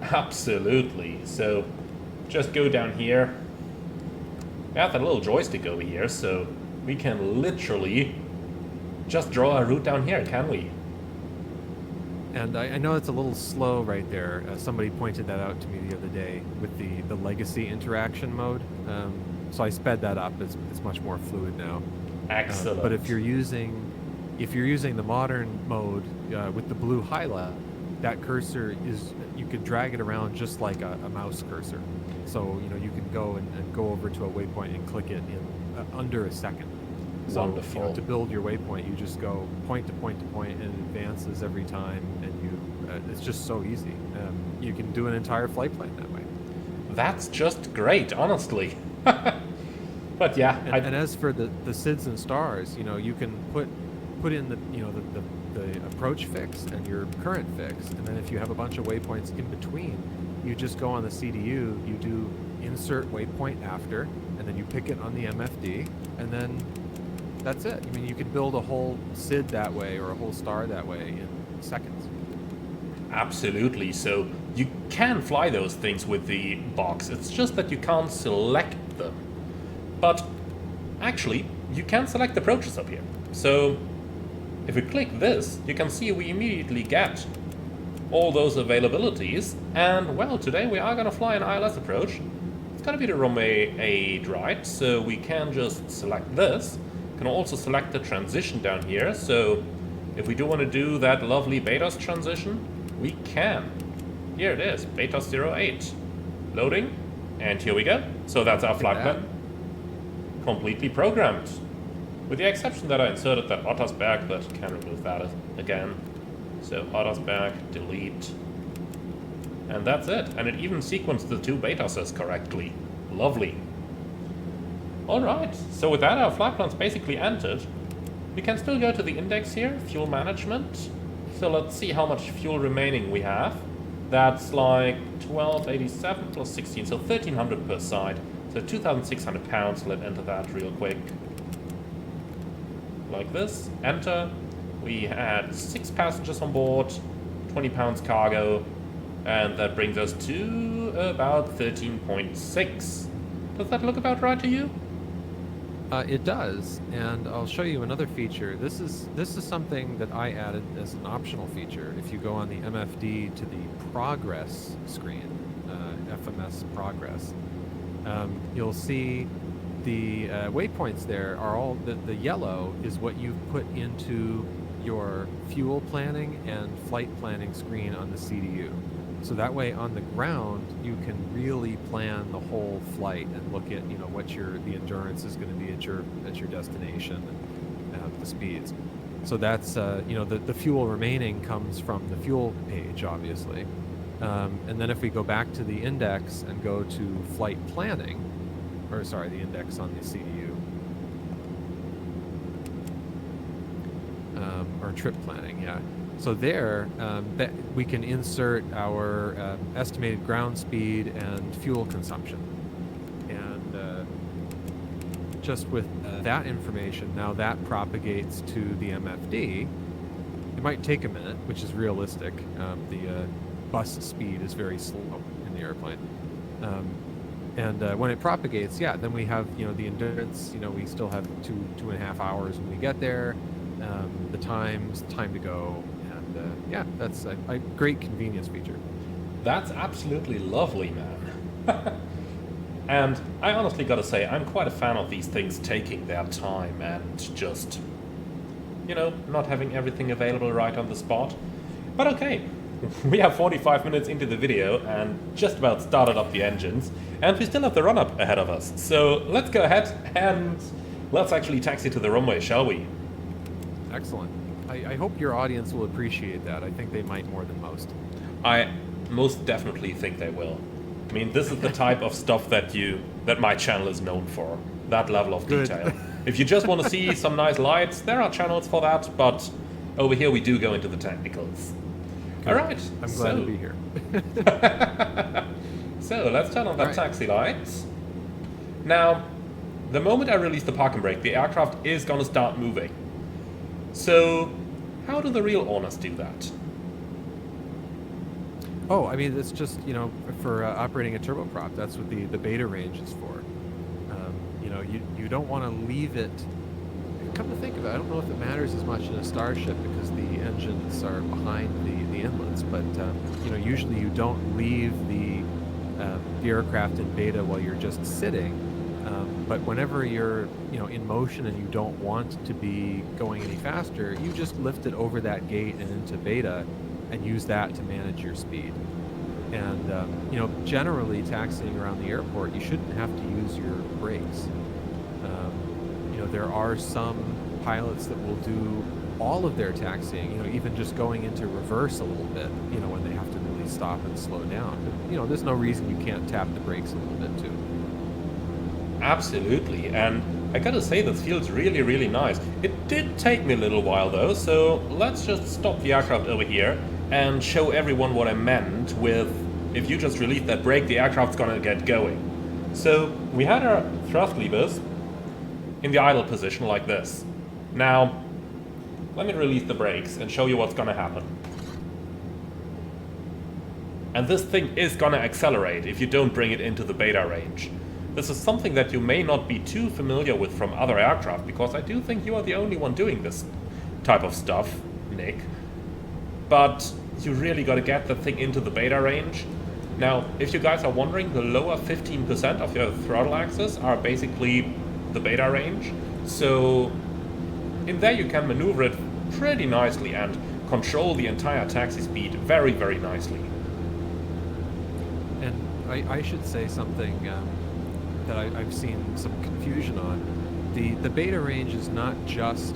Absolutely. So just go down here. We have that little joystick over here, so we can literally just draw a route down here, can we? And I know it's a little slow right there. Somebody pointed that out to me the other day with the legacy interaction mode. So I sped that up. It's much more fluid now. Excellent. But if you're using the modern mode with the blue highlight, that cursor you could drag it around just like a mouse cursor. So you can go and go over to a waypoint and click it in under a second. So, wonderful. To build your waypoint, you just go point to point to point, and it advances every time, and it's just so easy. You can do an entire flight plan that way. That's just great, honestly. But yeah. And as for the SIDS and stars, you can put in the approach fix and your current fix, and then if you have a bunch of waypoints in between, you just go on the CDU, you do insert waypoint after, and then you pick it on the MFD, and then that's it. I mean, you could build a whole SID that way or a whole star that way in seconds. Absolutely. So you can fly those things with the box. It's just that you can't select them. But actually, you can select approaches up here. So if we click this, you can see we immediately get all those availabilities. And well, today we are going to fly an ILS approach. It's going to be the runway 8 right, so we can just select this. Can also select the transition down here, so if we do want to do that lovely BETAS transition, we can. Here it is, BETAS 08. Loading, and here we go. So that's our flight plan. Completely programmed. With the exception that I inserted that Ottersberg, but can remove that again. So Ottersberg, delete. And that's it. And it even sequenced the two BETASes correctly. Lovely. Alright, so with that our flight plan's basically entered. We can still go to the index here, fuel management. So let's see how much fuel remaining we have. That's like 1287 plus 16, so 1300 per side. So 2,600 pounds, let's enter that real quick. Like this, enter. We had 6 passengers on board, 20 pounds cargo, and that brings us to about 13.6. Does that look about right to you? It does, and I'll show you another feature. This is something that I added as an optional feature. If you go on the MFD to the progress screen, FMS progress, you'll see the waypoints there are all, the yellow is what you've put into your fuel planning and flight planning screen on the CDU. So that way on the ground, you can really plan the whole flight and look at, you know, what the endurance is going to be at your destination, and the speeds. So that's, you know, the fuel remaining comes from the fuel page, obviously. And then if we go back to the index and go to flight planning, or sorry, the index on the CDU, or trip planning, yeah. So there, we can insert our estimated ground speed and fuel consumption. And just with that information, now that propagates to the MFD. It might take a minute, which is realistic. The bus speed is very slow in the airplane. And when it propagates, yeah, then we have, you know, the endurance. You know, we still have 2.5 hours when we get there. The time to go, and yeah, that's a great convenience feature. That's absolutely lovely, man. And I honestly gotta say, I'm quite a fan of these things taking their time and just, you know, not having everything available right on the spot. But okay, we have 45 minutes into the video and just about started up the engines, and we still have the run-up ahead of us. So let's go ahead and let's actually taxi to the runway, shall we? Excellent. I hope your audience will appreciate that. I think they might more than most. I most definitely think they will. I mean, this is the type of stuff that my channel is known for. That level of detail. If you just want to see some nice lights, there are channels for that, but over here we do go into the technicals. Good. All right. I'm glad to be here. So let's turn on that taxi lights. Now, the moment I release the park and brake, the aircraft is going to start moving. So, how do the real owners do that? Oh, I mean, it's just, you know, for operating a turboprop. That's what the beta range is for. You know, you don't want to leave it. Come to think of it, I don't know if it matters as much in a Starship because the engines are behind the inlets. But you know, usually you don't leave the aircraft in beta while you're just sitting. But whenever you're, you know, in motion and you don't want to be going any faster, you just lift it over that gate and into beta and use that to manage your speed. And you know, generally taxiing around the airport, you shouldn't have to use your brakes. You know, there are some pilots that will do all of their taxiing, you know, even just going into reverse a little bit, you know, when they have to really stop and slow down. But, you know, there's no reason you can't tap the brakes a little bit too. Absolutely, and I gotta say this feels really, really nice. It did take me a little while though, so let's just stop the aircraft over here and show everyone what I meant with, if you just release that brake, the aircraft's gonna get going. So we had our thrust levers in the idle position like this. Now, let me release the brakes and show you what's gonna happen. And this thing is gonna accelerate if you don't bring it into the beta range. This is something that you may not be too familiar with from other aircraft, because I do think you are the only one doing this type of stuff, Nick. But you really gotta get the thing into the beta range. Now, if you guys are wondering, the lower 15% of your throttle axis are basically the beta range. So in there you can maneuver it pretty nicely and control the entire taxi speed very, very nicely. And I should say something that I've seen some confusion on. The beta range is not just,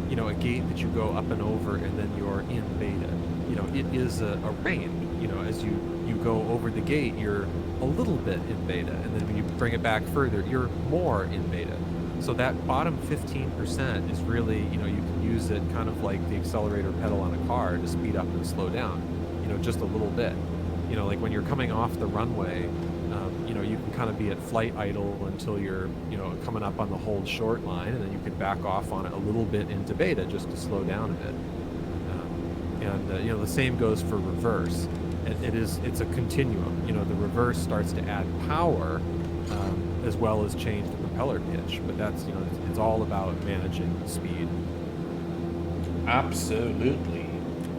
you know, a gate that you go up and over and then you're in beta. You know, it is a range. You know, as you go over the gate, you're a little bit in beta, and then when you bring it back further, you're more in beta. So that bottom 15% is really, you know, you can use it kind of like the accelerator pedal on a car to speed up and slow down, you know, just a little bit. You know, like when you're coming off the runway, you know, you can kind of be at flight idle until you're, you know, coming up on the hold short line, and then you can back off on it a little bit into beta just to slow down a bit. You know, the same goes for reverse. It's a continuum. You know, the reverse starts to add power as well as change the propeller pitch, but that's, you know, it's all about managing speed. Absolutely.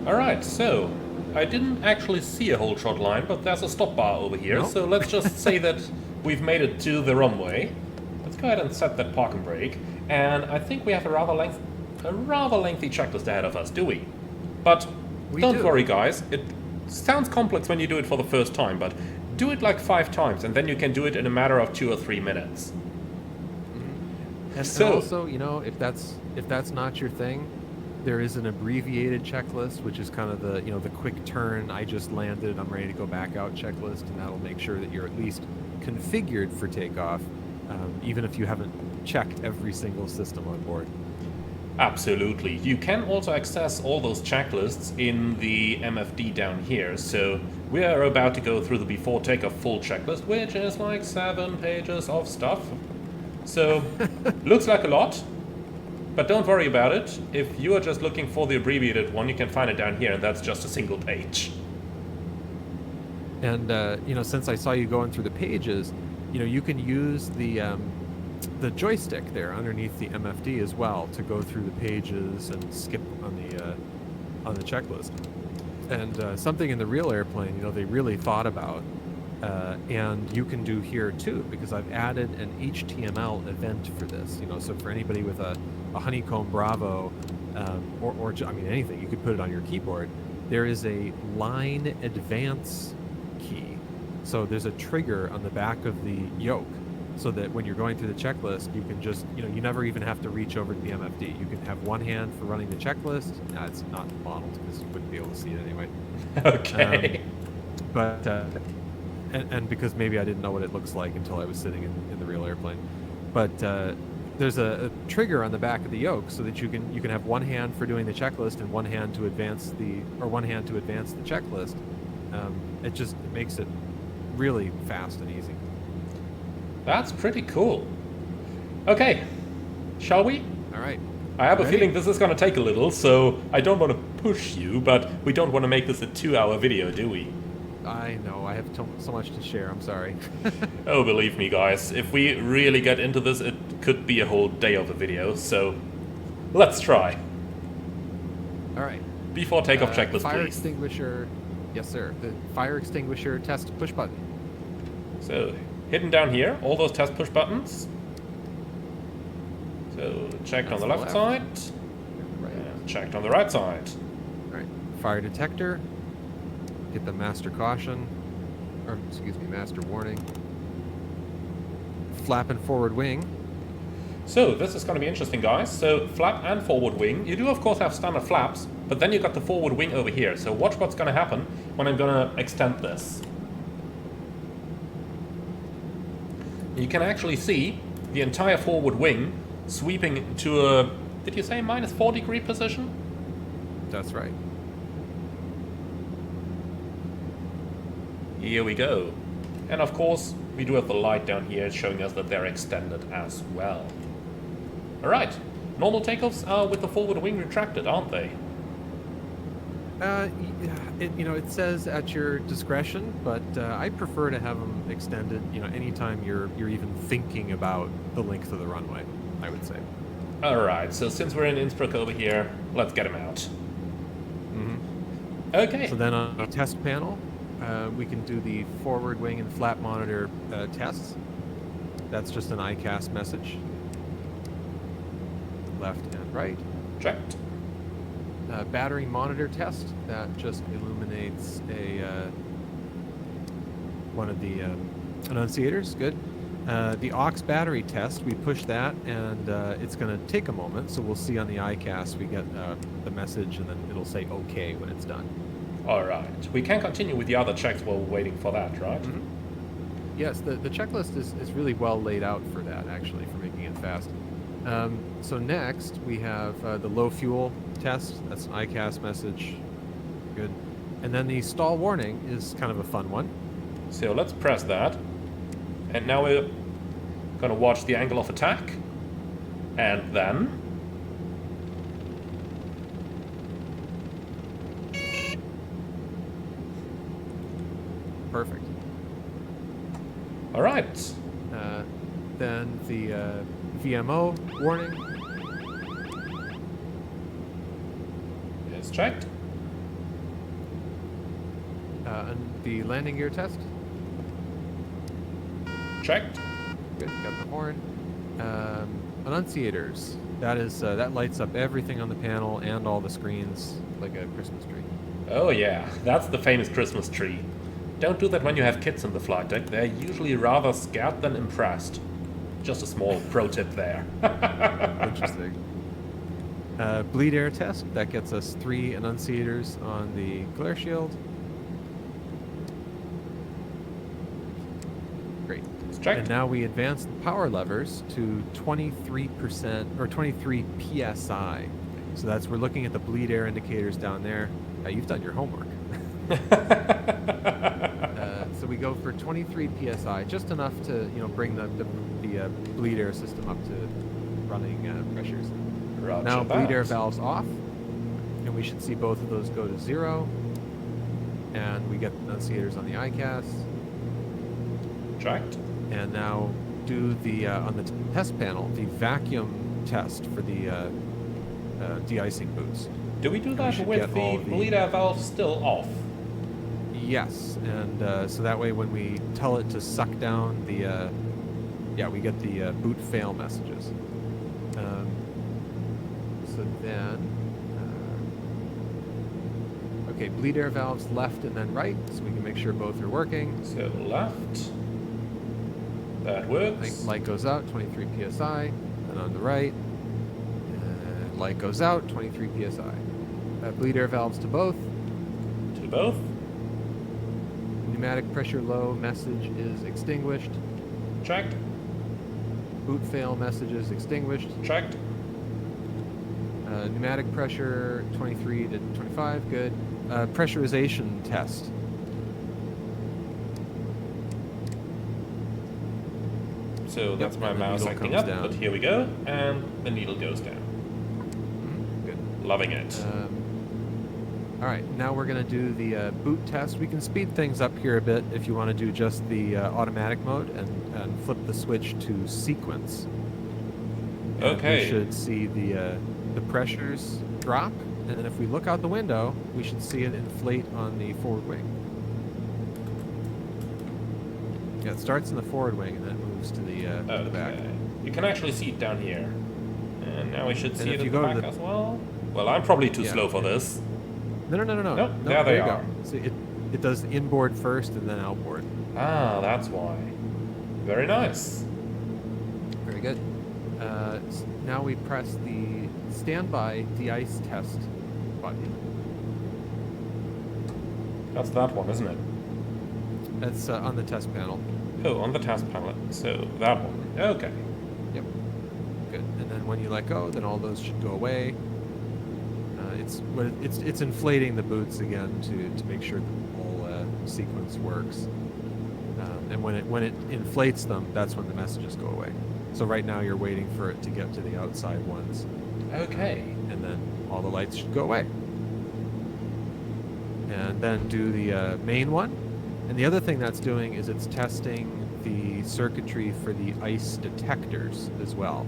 All right, so I didn't actually see a whole trot line, but there's a stop bar over here. Nope. So let's just say that we've made it to the runway. Let's go ahead and set that park and brake. And I think we have a rather lengthy checklist ahead of us, do we? But don't worry, guys. It sounds complex when you do it for the first time, but do it like 5 times, and then you can do it in a matter of 2 or 3 minutes. And also, you know, if that's not your thing, there is an abbreviated checklist, which is kind of the, you know, the quick turn, I just landed, I'm ready to go back out checklist, and that'll make sure that you're at least configured for takeoff, even if you haven't checked every single system on board. Absolutely. You can also access all those checklists in the MFD down here. So we are about to go through the before takeoff full checklist, which is like 7 pages of stuff. So looks like a lot, but don't worry about it. If you are just looking for the abbreviated one, you can find it down here, and that's just a single page. And you know, since I saw you going through the pages, you know, you can use the joystick there underneath the MFD as well to go through the pages and skip on the checklist. And something in the real airplane, you know, they really thought about, and you can do here too, because I've added an HTML event for this. You know, so for anybody with a Honeycomb Bravo, or I mean anything, you could put it on your keyboard. There is a line advance key. So there's a trigger on the back of the yoke, so that when you're going through the checklist, you can just, you know, you never even have to reach over to the MFD. You can have one hand for running the checklist. It's not modeled because you wouldn't be able to see it anyway. Okay. But and because maybe I didn't know what it looks like until I was sitting in the real airplane. But there's a trigger on the back of the yoke so that you can have one hand for doing the checklist and one hand to advance the checklist. It makes it really fast and easy. That's pretty cool. Okay, shall we? All right. I have a feeling this is going to take a little, so I don't want to push you, but we don't want to make this a 2-hour video, do we? I know, I have so much to share, I'm sorry. Oh, believe me, guys, if we really get into this, it could be a whole day of a video, so let's try. All right. Before takeoff checklist, fire please. Extinguisher, yes sir, the fire extinguisher test push button. So, hidden down here, all those test push buttons. So, checked on the left side, Right. and checked on the right side. All right. Fire detector. Get the master caution, or excuse me, master warning. Flap and forward wing. So, this is going to be interesting, guys. So, flap and forward wing. You do, of course, have standard flaps, but then you got the forward wing over here. So, watch what's going to happen when I'm going to extend this. You can actually see the entire forward wing sweeping to a, did you say minus 4-degree position? That's right. Here we go. And of course, we do have the light down here showing us that they're extended as well. Alright, normal takeoffs are with the forward wing retracted, aren't they? It says at your discretion, but I prefer to have them extended, you know, anytime you're even thinking about the length of the runway, I would say. Alright, so since we're in Innsbruck over here, let's get them out. Mm-hmm. Okay. So then on the test panel, we can do the forward wing and flap monitor tests. That's just an ICAS message. Left and right. Checked. Battery monitor test, that just illuminates one of the annunciators. Good. The aux battery test, we push that, and it's going to take a moment, so we'll see on the ICAS we get the message, and then it'll say OK when it's done. Alright, we can continue with the other checks while we're waiting for that, right? Mm-hmm. Yes, the checklist is really well laid out for that, actually, for making it fast. So next, we have the low fuel test. That's an ICAS message. Good. And then the stall warning is kind of a fun one. So let's press that. And now we're going to watch the angle of attack. And then... Perfect. Alright. Then the VMO warning. Is checked. And the landing gear test. Checked. Good, got the horn. Annunciators. that lights up everything on the panel and all the screens like a Christmas tree. Oh yeah, that's the famous Christmas tree. Don't do that when you have kids in the flight deck. They're usually rather scared than impressed. Just a small pro tip there. Interesting. Bleed air test, that gets us 3 enunciators on the glare shield. Great. And now we advance the power levers to 23% or 23 psi. So we're looking at the bleed air indicators down there. You've done your homework. So we go for 23 psi, just enough to bring the bleed air system up to running pressures. Roger now that. bleed air valves off, and we should see both of those go to 0. And we get enunciators on the ICAS. Checked. And now do the on the test panel the vacuum test for the de-icing boots. Do we do that with the bleed air valve still off? Yes, and so that way when we tell it to suck down the, we get the boot fail messages. So then, okay, bleed air valves left and then right, so we can make sure both are working. So left, that works. Light goes out, 23 psi, and on the right, light goes out, 23 psi. Bleed air valves to both. To both. Pneumatic pressure low message is extinguished. Checked. Boot fail message is extinguished. Checked. Pneumatic pressure 23 to 25, good. Pressurization test. So that's my mouse acting up, but here we go, and the needle goes down. Good. Loving it. All right, now we're going to do the boot test. We can speed things up here a bit if you want to do just the automatic mode and flip the switch to sequence. And okay. we should see the pressures drop, and then if we look out the window, we should see it inflate on the forward wing. Yeah, it starts in the forward wing and then moves to the back. You can actually see it down here. And now we should see it in the back as well. Well, I'm probably too slow for this. No. Nope, there they are. So it does inboard first and then outboard. Ah, that's why. Very nice. Very good. Now we press the standby de-ice test button. That's that one, isn't it? That's on the test panel. Oh, on the test panel. So that one. Okay. Yep. Good. And then when you let go, then all those should go away. It's inflating the boots again to make sure the whole sequence works. And when it inflates them, that's when the messages go away. So right now you're waiting for it to get to the outside ones. Okay. And then all the lights should go away. And then do the main one. And the other thing that's doing is it's testing the circuitry for the ice detectors as well.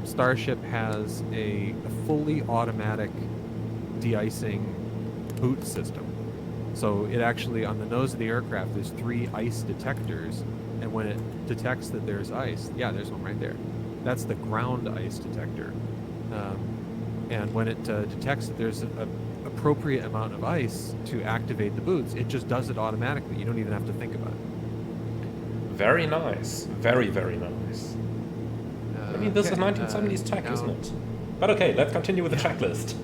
Starship has a fully automatic de-icing boot system. So it actually, on the nose of the aircraft, there's 3 ice detectors, and when it detects that there's ice, there's one right there. That's the ground ice detector. And when it detects that there's an appropriate amount of ice to activate the boots, it just does it automatically. You don't even have to think about it. Very nice. Very, very nice. I mean, this is 1970s tech, isn't it? But okay, let's continue with the checklist.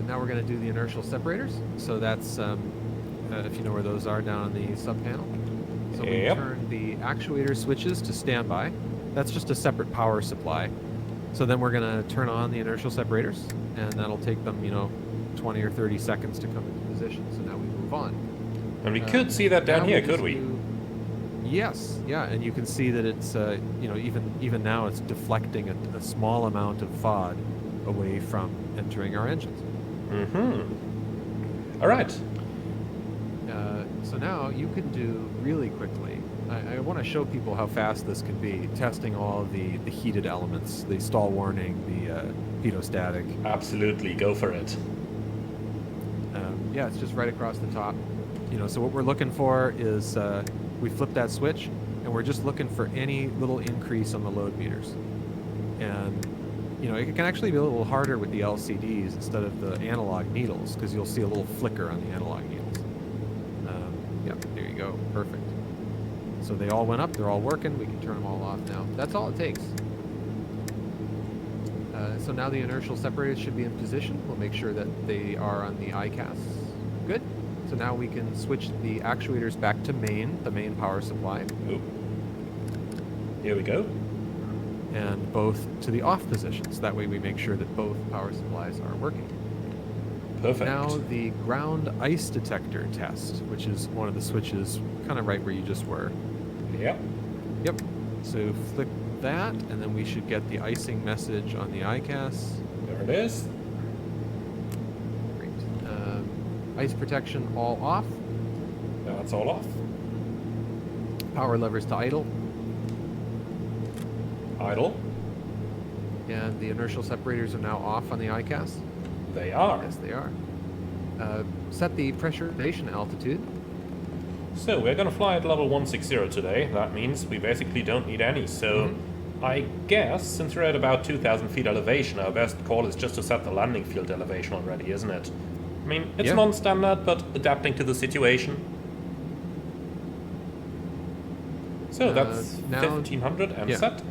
Now we're going to do the inertial separators. So that's, if you know where those are, down on the sub panel. So we turn the actuator switches to standby. That's just a separate power supply. So then we're going to turn on the inertial separators, and that'll take them, 20 or 30 seconds to come into position. So now we move on. And we could see that down here, could we? Yes, and you can see that it's, even now it's deflecting a small amount of FOD away from entering our engines. Mm-hmm. All right. So now you can do really quickly. I want to show people how fast this can be, testing all of the heated elements, the stall warning, the pitot-static. Absolutely, go for it. It's just right across the top. So what we're looking for is we flip that switch, and we're just looking for any little increase on the load meters. And it can actually be a little harder with the LCDs instead of the analog needles, because you'll see a little flicker on the analog needles. Yep, there you go. Perfect. So they all went up. They're all working. We can turn them all off now. That's all it takes. So now the inertial separators should be in position. We'll make sure that they are on the ICAS. Good. So now we can switch the actuators back to the main power supply. Oh. Here we go. And both to the off positions. That way we make sure that both power supplies are working. Perfect. Now the ground ice detector test, which is one of the switches kind of right where you just were. Yep. Yep. So flick that, and then we should get the icing message on the ICAS. There it is. Great. Ice protection all off. Now it's all off. Power levers to idle. Idle. And the inertial separators are now off on the ICAS. They are. Yes, they are. Set the pressurization altitude. So we're going to fly at level 160 today. That means we basically don't need any. So I guess since we're at about 2,000 feet elevation, our best call is just to set the landing field elevation already, isn't it? I mean, it's non-standard, but adapting to the situation. So that's now, 1500 and set.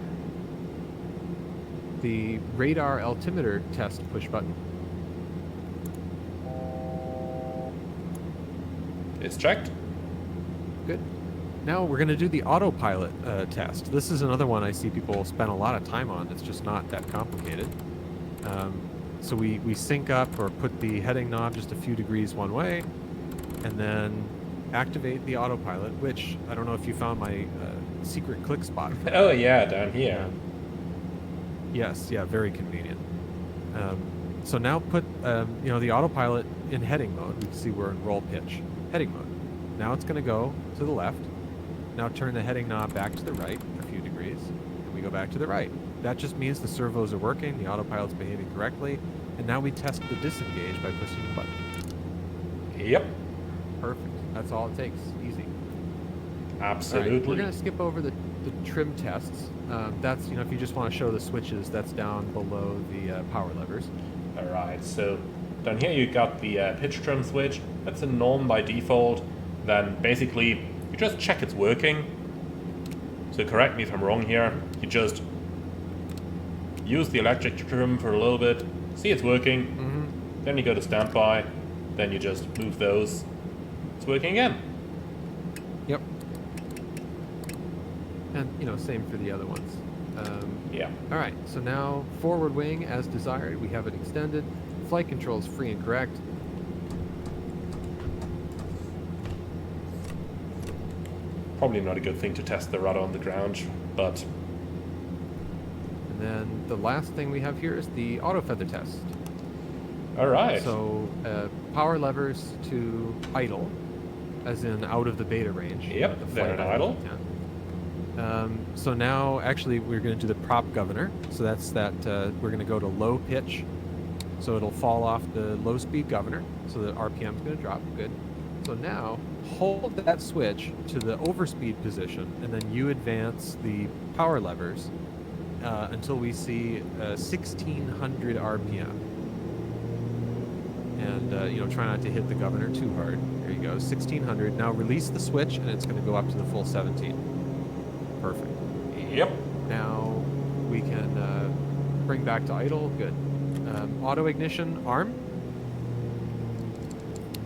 The radar altimeter test push button. It's checked. Good. Now we're going to do the autopilot test. This is another one I see people spend a lot of time on. It's just not that complicated. So we sync up or put the heading knob just a few degrees one way, and then activate the autopilot, which I don't know if you found my secret click spot. Oh yeah, down here. Yes, yeah, very convenient. So now put the autopilot in heading mode. We can see we're in roll pitch. Heading mode. Now it's going to go to the left. Now turn the heading knob back to the right a few degrees, and we go back to the right. That just means the servos are working, the autopilot's behaving correctly, and now we test the disengage by pushing the button. Yep. Perfect. That's all it takes. Easy. Absolutely. All right, we're going to skip over the trim tests. That's, if you just want to show the switches, that's down below the power levers. All right, so down here you got the pitch trim switch. That's a norm by default. Then basically you just check it's working. So correct me if I'm wrong here. You just use the electric trim for a little bit, see it's working. Then you go to standby. Then you just move those. It's working again. Yep. And same for the other ones. Yeah. All right, so now forward wing as desired. We have it extended. Flight control is free and correct. Probably not a good thing to test the rudder on the ground, but... And then the last thing we have here is the auto feather test. All right. So power levers to idle, as in out of the beta range. Yep, they're in idle. So now, actually, we're going to do the prop governor. So that's that we're going to go to low pitch. So it'll fall off the low speed governor. So the RPM is going to drop. Good. So now, hold that switch to the overspeed position, and then you advance the power levers until we see 1600 RPM. And, try not to hit the governor too hard. There you go, 1600. Now release the switch, and it's going to go up to the full 17. Perfect. Yep. Now we can bring back to idle. Good. Auto ignition arm.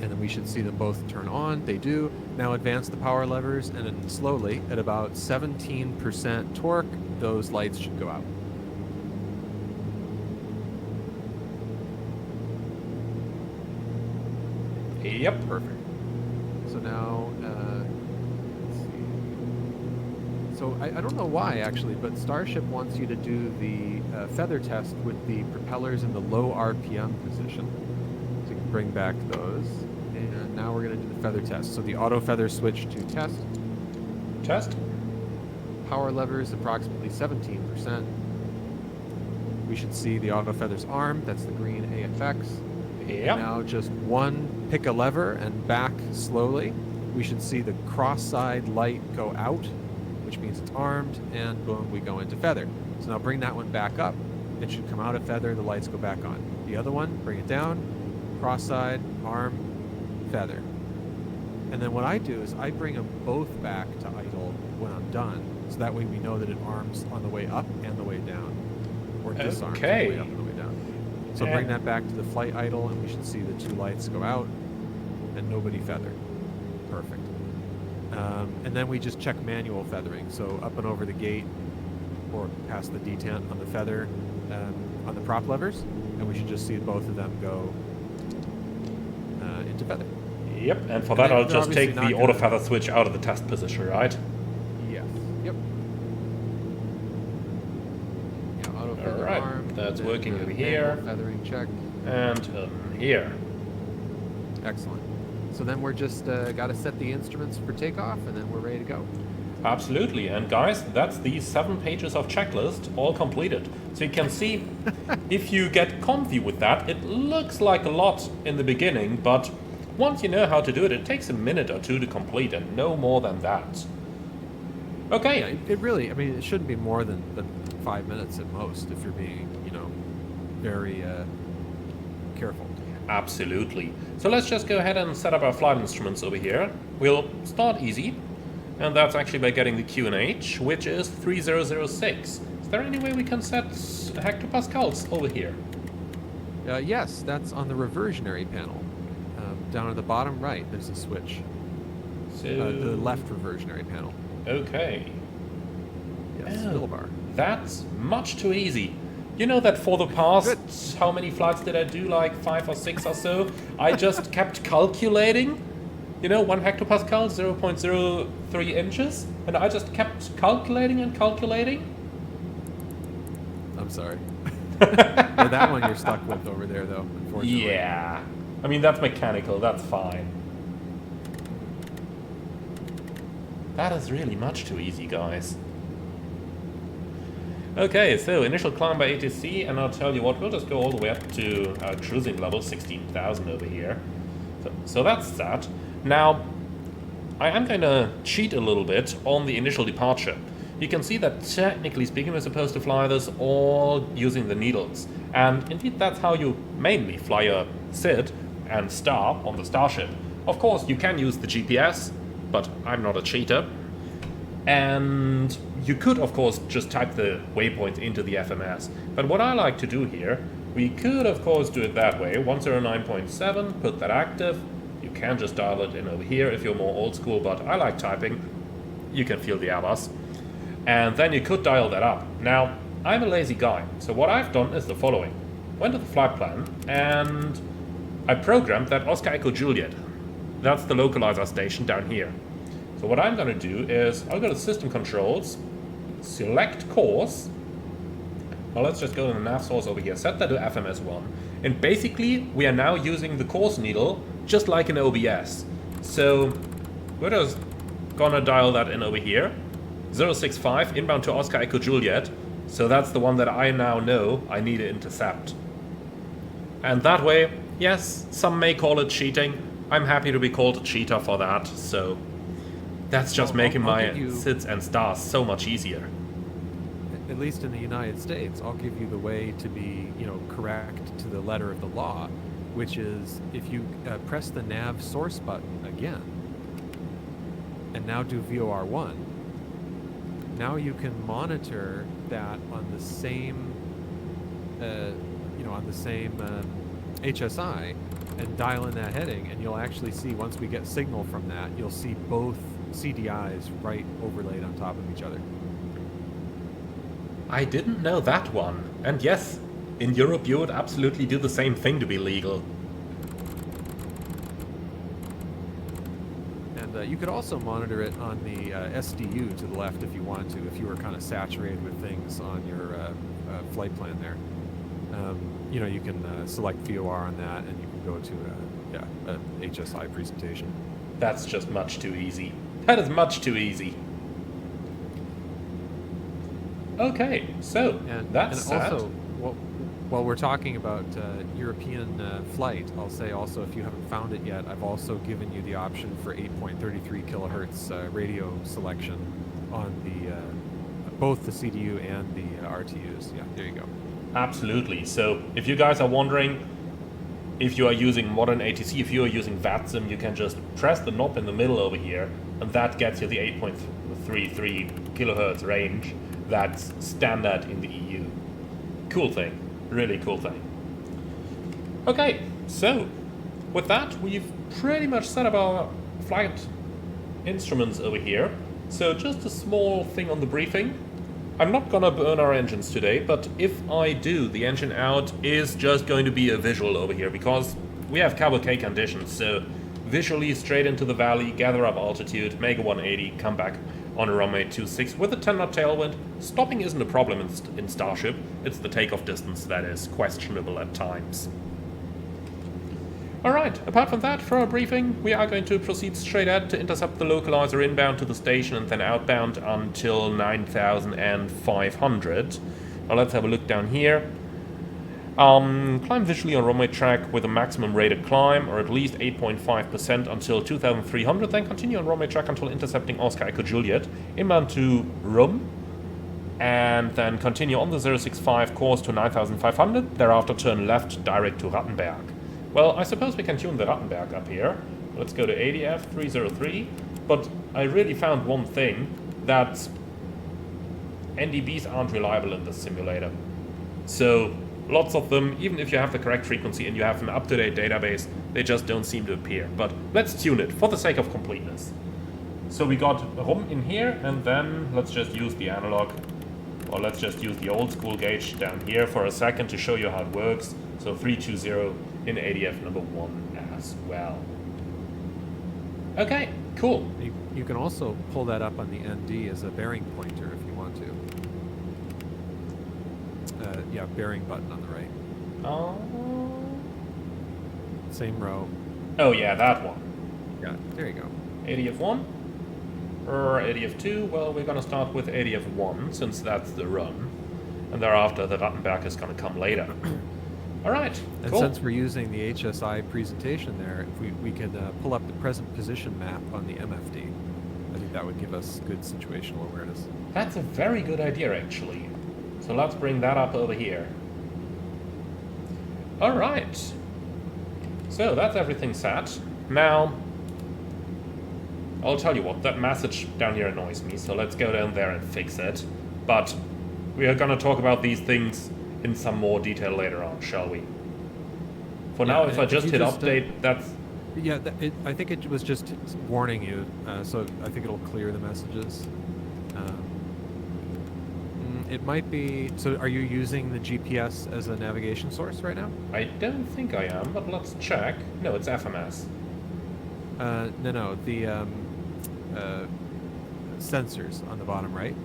And then we should see them both turn on. They do. Now advance the power levers, and then slowly, at about 17% torque, those lights should go out. Yep. Perfect. So now, let's see. So I don't know why, actually, but Starship wants you to do the feather test with the propellers in the low RPM position. So you can bring back those. And now we're going to do the feather test. So the auto feather switch to test. Test. Power levers approximately 17%. We should see the auto feather's arm. That's the green AFX. Yep. Now just pick a lever and back slowly. We should see the cross-side light go out, which means it's armed, and boom, we go into feather. So now bring that one back up. It should come out of feather, the lights go back on. The other one, bring it down, cross side, arm, feather. And then what I do is I bring them both back to idle when I'm done, so that way we know that it arms on the way up and the way down, or disarms on the way up and the way down. So bring that back to the flight idle, and we should see the two lights go out, and nobody feathered. Perfect. And then we just check manual feathering, so up and over the gate, or past the detent on the feather, on the prop levers, and we should just see both of them go into feather. Yep, and for that I'll just take the auto feather switch out of the test position, right? Yes. Yep. Yeah, auto feather Alright, arm. that's working over here. Feathering check. And here. Excellent. So then we're just got to set the instruments for takeoff, and then we're ready to go. Absolutely, and guys, that's the 7 pages of checklist all completed. So you can see, if you get comfy with that, it looks like a lot in the beginning, but once you know how to do it, it takes a minute or two to complete, and no more than that. Okay. Yeah, it really, I mean, it shouldn't be more than 5 minutes at most if you're being, very careful. Absolutely. So let's just go ahead and set up our flight instruments over here. We'll start easy, and that's actually by getting the QNH, which is 3006. Is there any way we can set hectopascals over here? Yes, that's on the reversionary panel. Down at the bottom right, there's a switch. So The left reversionary panel. okay. Yes, Oh, middle bar. That's much too easy. You know that for the past, how many flights did I do, like 5 or 6 or so? I just kept calculating, 1 hectopascal, 0.03 inches, and I just kept calculating and calculating. I'm sorry. Yeah, that one you're stuck with over there, though, unfortunately. Yeah. I mean, that's mechanical, that's fine. That is really much too easy, guys. Okay, so initial climb by ATC, and I'll tell you what, we'll just go all the way up to cruising level 16,000 over here. So that's that. Now, I am going to cheat a little bit on the initial departure. You can see that technically speaking we're supposed to fly this all using the needles. And indeed that's how you mainly fly a SID and star on the Starship. Of course you can use the GPS, but I'm not a cheater. And you could of course just type the waypoint into the FMS. But what I like to do here, we could of course do it that way, 109.7, put that active. You can just dial it in over here if you're more old school, but I like typing. You can feel the Airbus. And then you could dial that up. Now, I'm a lazy guy, so what I've done is the following. Went to the flight plan, and I programmed that Oscar Echo Juliet. That's the localizer station down here. So what I'm going to do is, I'll go to System Controls, select Course. Well, let's just go to the nav source over here, set that to FMS1. And basically, we are now using the course needle, just like in OBS. So, we're just gonna dial that in over here. 065, inbound to Oscar Echo Juliet. So that's the one that I now know I need to intercept. And that way, yes, some may call it cheating. I'm happy to be called a cheater for that, so that's just making my SIDs and stars so much easier. At least in the United States, I'll give you the way to be, correct to the letter of the law, which is if you press the nav source button again, and now do VOR1, now you can monitor that on the same, HSI, and dial in that heading, and you'll actually see, once we get signal from that, you'll see both CDIs right overlaid on top of each other. I didn't know that one. And yes, in Europe you would absolutely do the same thing to be legal. And you could also monitor it on the SDU to the left if you wanted to, if you were kind of saturated with things on your flight plan there. You can select VOR on that, and you can go to an HSI presentation. That's just much too easy. That is much too easy. Okay, so that's that. Also, while we're talking about European flight, I'll say also, if you haven't found it yet, I've also given you the option for 8.33 kilohertz radio selection on the both the CDU and the RTUs. Yeah, there you go. Absolutely. So if you guys are wondering if you are using modern ATC, if you are using VATSIM, you can just press the knob in the middle over here, and that gets you the 8.33 kilohertz range that's standard in the EU. Cool thing. Really cool thing. Okay, so with that, we've pretty much set up our flight instruments over here. So just a small thing on the briefing. I'm not gonna burn our engines today, but if I do, the engine out is just going to be a visual over here because we have cable K conditions. So visually straight into the valley, gather up altitude, make a 180, come back on a runway 26 with a 10 knot tailwind. Stopping isn't a problem in Starship. It's the takeoff distance that is questionable at times. Alright, apart from that, for our briefing, we are going to proceed straight ahead to intercept the localizer inbound to the station and then outbound until 9,500. Now let's have a look down here. Climb visually on runway track with a maximum rated climb, or at least 8.5% until 2,300, then continue on runway track until intercepting Oscar Echo Juliet, inbound to Rum, and then continue on the 065 course to 9,500, thereafter turn left direct to Rattenberg. Well, I suppose we can tune the Rattenberg up here. Let's go to ADF 303, but I really found one thing, that NDBs aren't reliable in this simulator. So lots of them, even if you have the correct frequency and you have an up-to-date database, they just don't seem to appear. But let's tune it for the sake of completeness. So we got Rum in here, and then let's just use the analog, or let's just use the old school gauge down here for a second to show you how it works. So 320 in ADF number 1 as well. Okay, cool. You can also pull that up on the ND as a bearing pointer if you want to. Yeah, bearing button on the right. Oh. Same row. Oh yeah, that one. Yeah, there you go. ADF 1 or ADF 2? Well, we're gonna start with ADF 1 since that's the run, and thereafter the Rattenberg is gonna come later. All right, and cool. Since we're using the HSI presentation there, we can pull up the present position map on the MFD. I think that would give us good situational awareness. That's a very good idea, actually. So let's bring that up over here. All right. So that's everything set. Now, I'll tell you what, that message down here annoys me, so let's go down there and fix it. But we are going to talk about these things in some more detail later on, shall we? For now, if I just hit update, that's... Yeah, I think it was just warning you, so I think it'll clear the messages. It might be... So are you using the GPS as a navigation source right now? I don't think I am, but let's check. No, it's FMS. No, the sensors on the bottom right.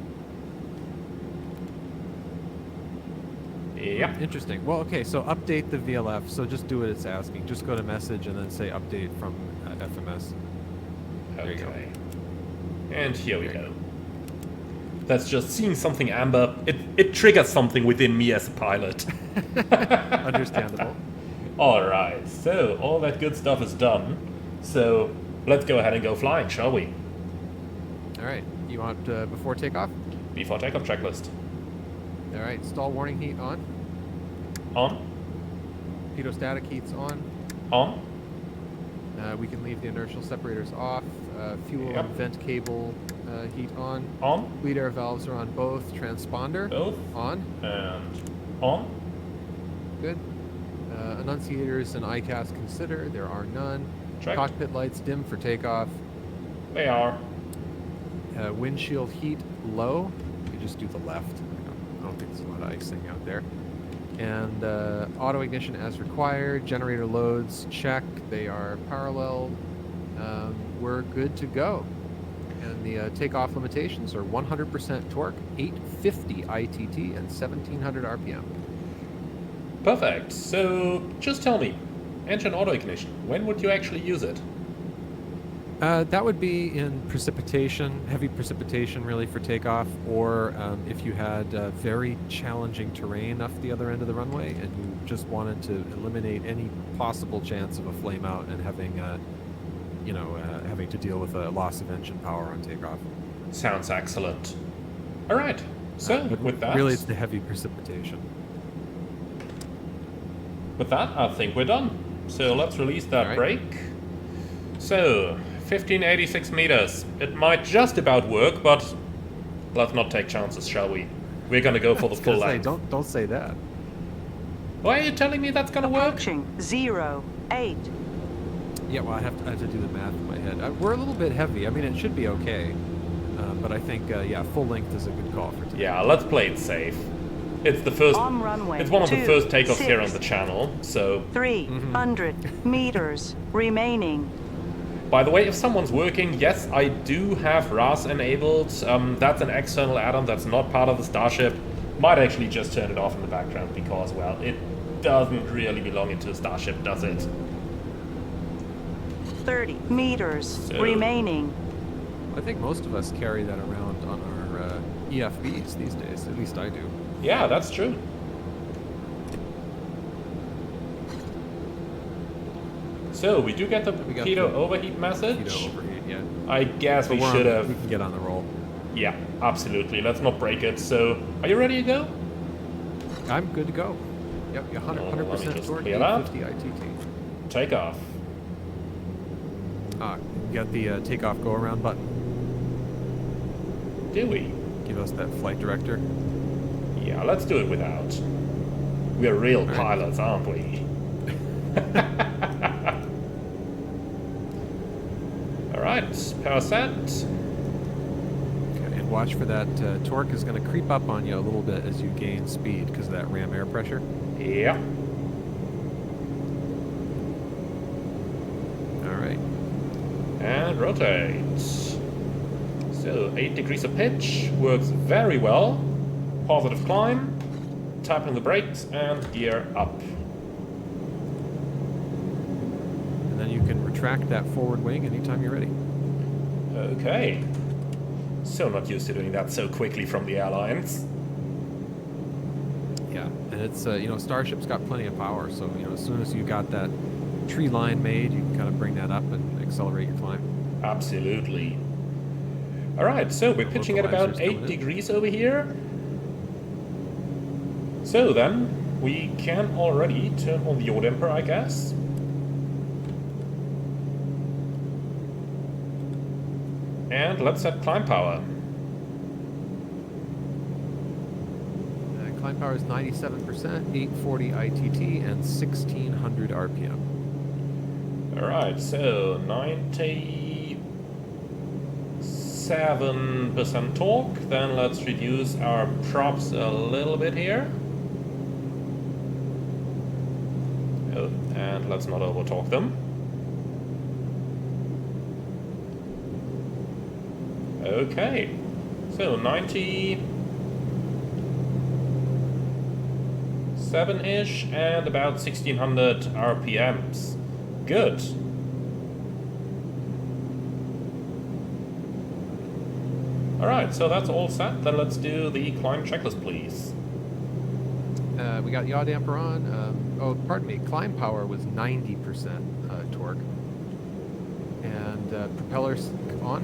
Yeah. Interesting. Well, okay, so update the VLF. So just do what it's asking. Just go to message and then say update from FMS. There you go. Okay. And here we go. That's just seeing something amber. It triggers something within me as a pilot. Understandable. Alright, so all that good stuff is done. So let's go ahead and go flying, shall we? Alright, you want before takeoff? Before takeoff checklist. Alright, stall warning heat on. On. Pitot-static heat's on. On. We can leave the inertial separators off. Fuel and vent cable heat on. On. Bleed air valves are on both. Transponder. Both. On. And on. Good. Annunciators and ICAS consider. There are none. Check. Cockpit lights dim for takeoff. They are. Windshield heat low. You just do the left. I don't think there's a lot of icing out there. And auto ignition as required. Generator loads check. They are parallel. We're good to go. And the takeoff limitations are 100% torque, 850 ITT, and 1700 RPM. Perfect. So just tell me, engine auto ignition, when would you actually use it? That would be in precipitation, heavy precipitation really for takeoff, or if you had very challenging terrain off the other end of the runway and you just wanted to eliminate any possible chance of a flame out and having, having to deal with a loss of engine power on takeoff. Sounds excellent. All right. So But with that, really, it's the heavy precipitation. I think we're done. So let's release that All right. brake. So 1586 meters. It might just about work, but let's not take chances, shall we? We're gonna go for the full length. Don't say that. Why are you telling me that's gonna work? Approaching 08. Yeah, well, I have to do the math in my head. We're a little bit heavy. I mean, it should be okay. But I think, yeah, full length is a good call for today. Yeah, let's play it safe. It's the first. On runway It's one of the first takeoffs here on 26. the channel. So, 300 meters remaining. by the way, if someone's working, yes, I do have RAS enabled. That's an external add-on that's not part of the Starship. Might actually just turn it off in the background because, well, it doesn't really belong into the Starship, does it? 30 meters So- remaining. I think most of us carry that around on our EFBs these days. At least I do. Yeah, that's true. So, we do get the We got pitot the overheat message. overheat, yeah. I guess we But should we have. can get on the roll. Yeah, absolutely. Let's not break it. So, are you ready to go? I'm good to go. Yep, Oh, let me 100% just toward clear that. 850 ITT. Take off. Got the takeoff go-around button. Do we? Give us that flight director. Yeah, let's do it without. We're real right. pilots, aren't we? Alright, power set. Okay, and watch for that torque is going to creep up on you a little bit as you gain speed because of that ram air pressure. Yeah. All right. And rotate. So, 8 degrees of pitch. Works very well. Positive climb. Tapping the brakes and gear up. And then you can retract that forward wing anytime you're ready. Okay. So not used to doing that so quickly from the airlines. Yeah, and it's you know, Starship's got plenty of power, so you know, as soon as you got that tree line made, you can kind of bring that up and accelerate your climb. Absolutely. Alright, so we're pitching at about Localizers 8 coming in. degrees over here. So then, we can already turn on the yaw damper, I guess. And let's set climb power. Climb power is 97%, 840 ITT, and 1600 RPM. Alright, so 97% torque. Then let's reduce our props a little bit here. Oh, and let's not over torque them. Okay, so 97-ish and about 1600 RPMs. Good. Alright, so that's all set. Then let's do the climb checklist, please. We got yaw damper on. Oh, pardon me. Climb power was 90% torque, and propellers on.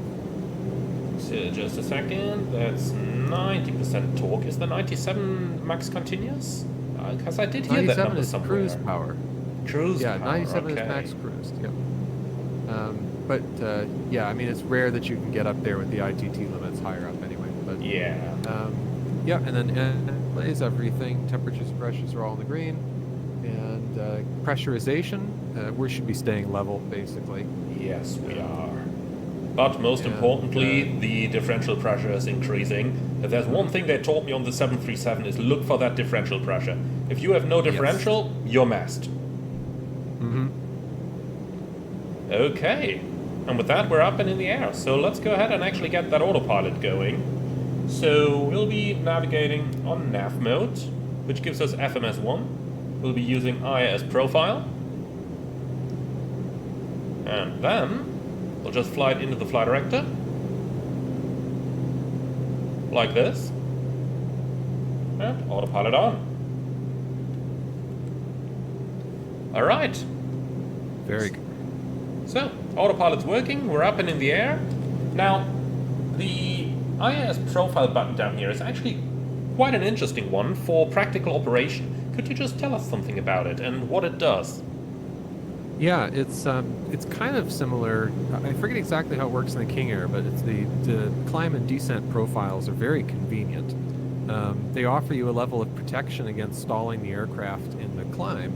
So just a second. That's 90% torque. Is the 97 max continuous? Because I did hear that 97 number is somewhere. cruise power. Cruise Yeah, power, 97 okay. is max cruise. Yep. But yeah, I mean, it's rare that you can get up there with the ITT limits higher up anyway. But Yeah. yeah, and then plays everything. Temperatures and pressures are all in the green, and pressurization. We should be staying level basically. Yes, we are. But most And, importantly, the differential pressure is increasing. If there's one thing they taught me on the 737 is look for that differential pressure. If you have no differential, you're messed. Mm-hmm. Okay. And with that, we're up and in the air. So let's go ahead and actually get that autopilot going. So we'll be navigating on nav mode, which gives us FMS1. We'll be using IIS profile. And then we'll just fly it into the flight director. Like this. And autopilot on. Alright. Very good. So, autopilot's working, we're up and in the air. Now, the IIS profile button down here is actually quite an interesting one for practical operation. Could you just tell us something about it and what it does? Yeah, it's kind of similar. I forget exactly how it works in the King Air, but it's the climb and descent profiles are very convenient. They offer you a level of protection against stalling the aircraft in the climb,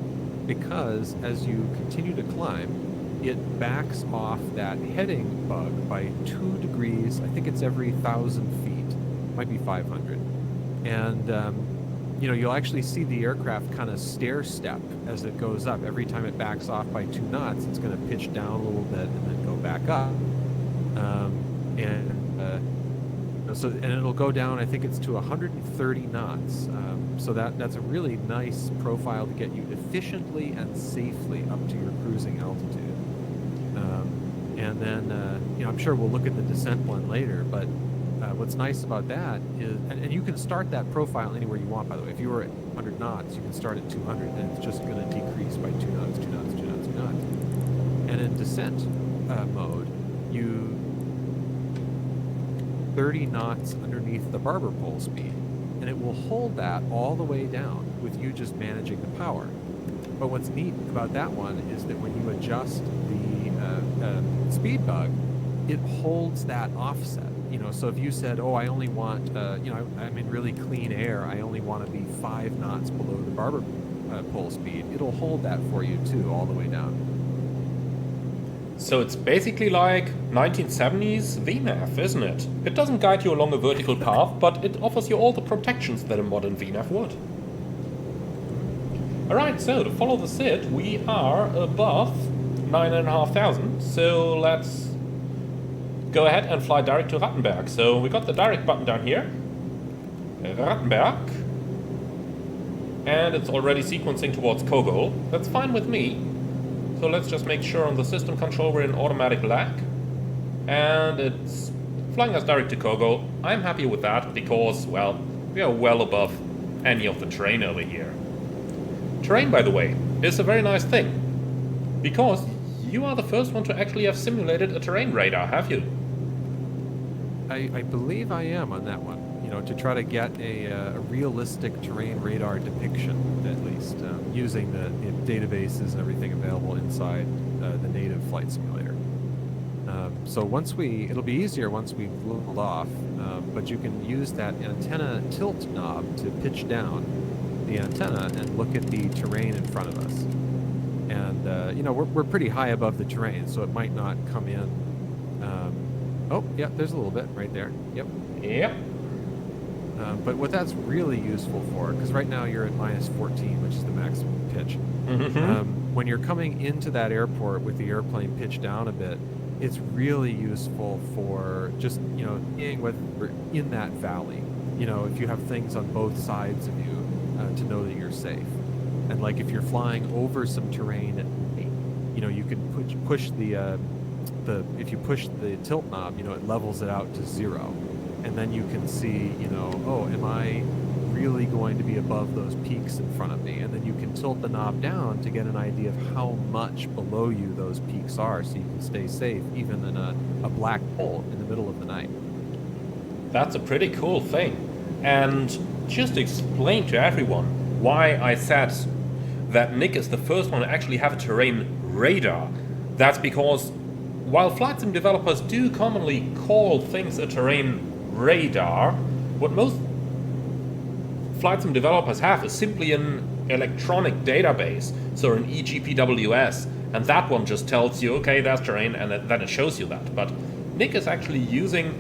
because as you continue to climb, it backs off that heading bug by 2 degrees. I think it's every 1,000 feet, might be 500, and you'll actually see the aircraft kind of stair step as it goes up. Every time it backs off by 2 knots, it's going to pitch down a little bit and then go back up. And it'll go down, I think it's to 130 knots. So that's a really nice profile to get you efficiently and safely up to your cruising altitude. And then, I'm sure we'll look at the descent one later, but what's nice about that is, and you can start that profile anywhere you want, by the way. If you were at 100 knots, you can start at 200, and it's just going to decrease by 2 knots, 2 knots, 2 knots, 2 knots. And in descent mode, you 30 knots underneath the barber pole speed, and it will hold that all the way down with you just managing the power. But what's neat about that one is that when you adjust the speed bug, it holds that offset. So if you said, oh, I only want, I'm in really clean air, I only want to be 5 knots below the barber pole speed, it'll hold that for you too, all the way down. So it's basically like 1970s VNAV, isn't it? It doesn't guide you along a vertical path, but it offers you all the protections that a modern VNAV would. Alright, so to follow the SID, we are above 9,500, so let's go ahead and fly direct to Rattenberg. So we got the direct button down here, Rattenberg, and it's already sequencing towards Kogol. That's fine with me. So let's just make sure on the system control we're in automatic lag, and it's flying us direct to Kogol. I'm happy with that because, well, we are well above any of the terrain over here. Terrain, by the way, is a very nice thing, because you are the first one to actually have simulated a terrain radar, have you? I believe I am on that one, to try to get a realistic terrain radar depiction, at least, using the databases and everything available inside the native flight simulator. So it'll be easier once we've leveled off, but you can use that antenna tilt knob to pitch down the antenna and look at the terrain in front of us. And, we're pretty high above the terrain, so it might not come in. Oh, yeah, there's a little bit right there. Yep. Yep. But what that's really useful for, because right now you're at -14, which is the maximum pitch. Mm-hmm. When you're coming into that airport with the airplane pitched down a bit, it's really useful for just, being in that valley. If you have things on both sides of you, to know that you're safe. And like if you're flying over some terrain at night, you can push if you push the tilt knob, it levels it out to 0. And then you can see, oh, am I really going to be above those peaks in front of me? And then you can tilt the knob down to get an idea of how much below you those peaks are, so you can stay safe even in a black hole in the middle of the night. That's a pretty cool thing. And just explain to everyone why I said that Nick is the first one to actually have a terrain radar. That's because while flight sim developers do commonly call things a terrain radar, what most flight sim developers have is simply an electronic database, so an eGPWS, and that one just tells you, okay, there's terrain, and then it shows you that. But Nick is actually using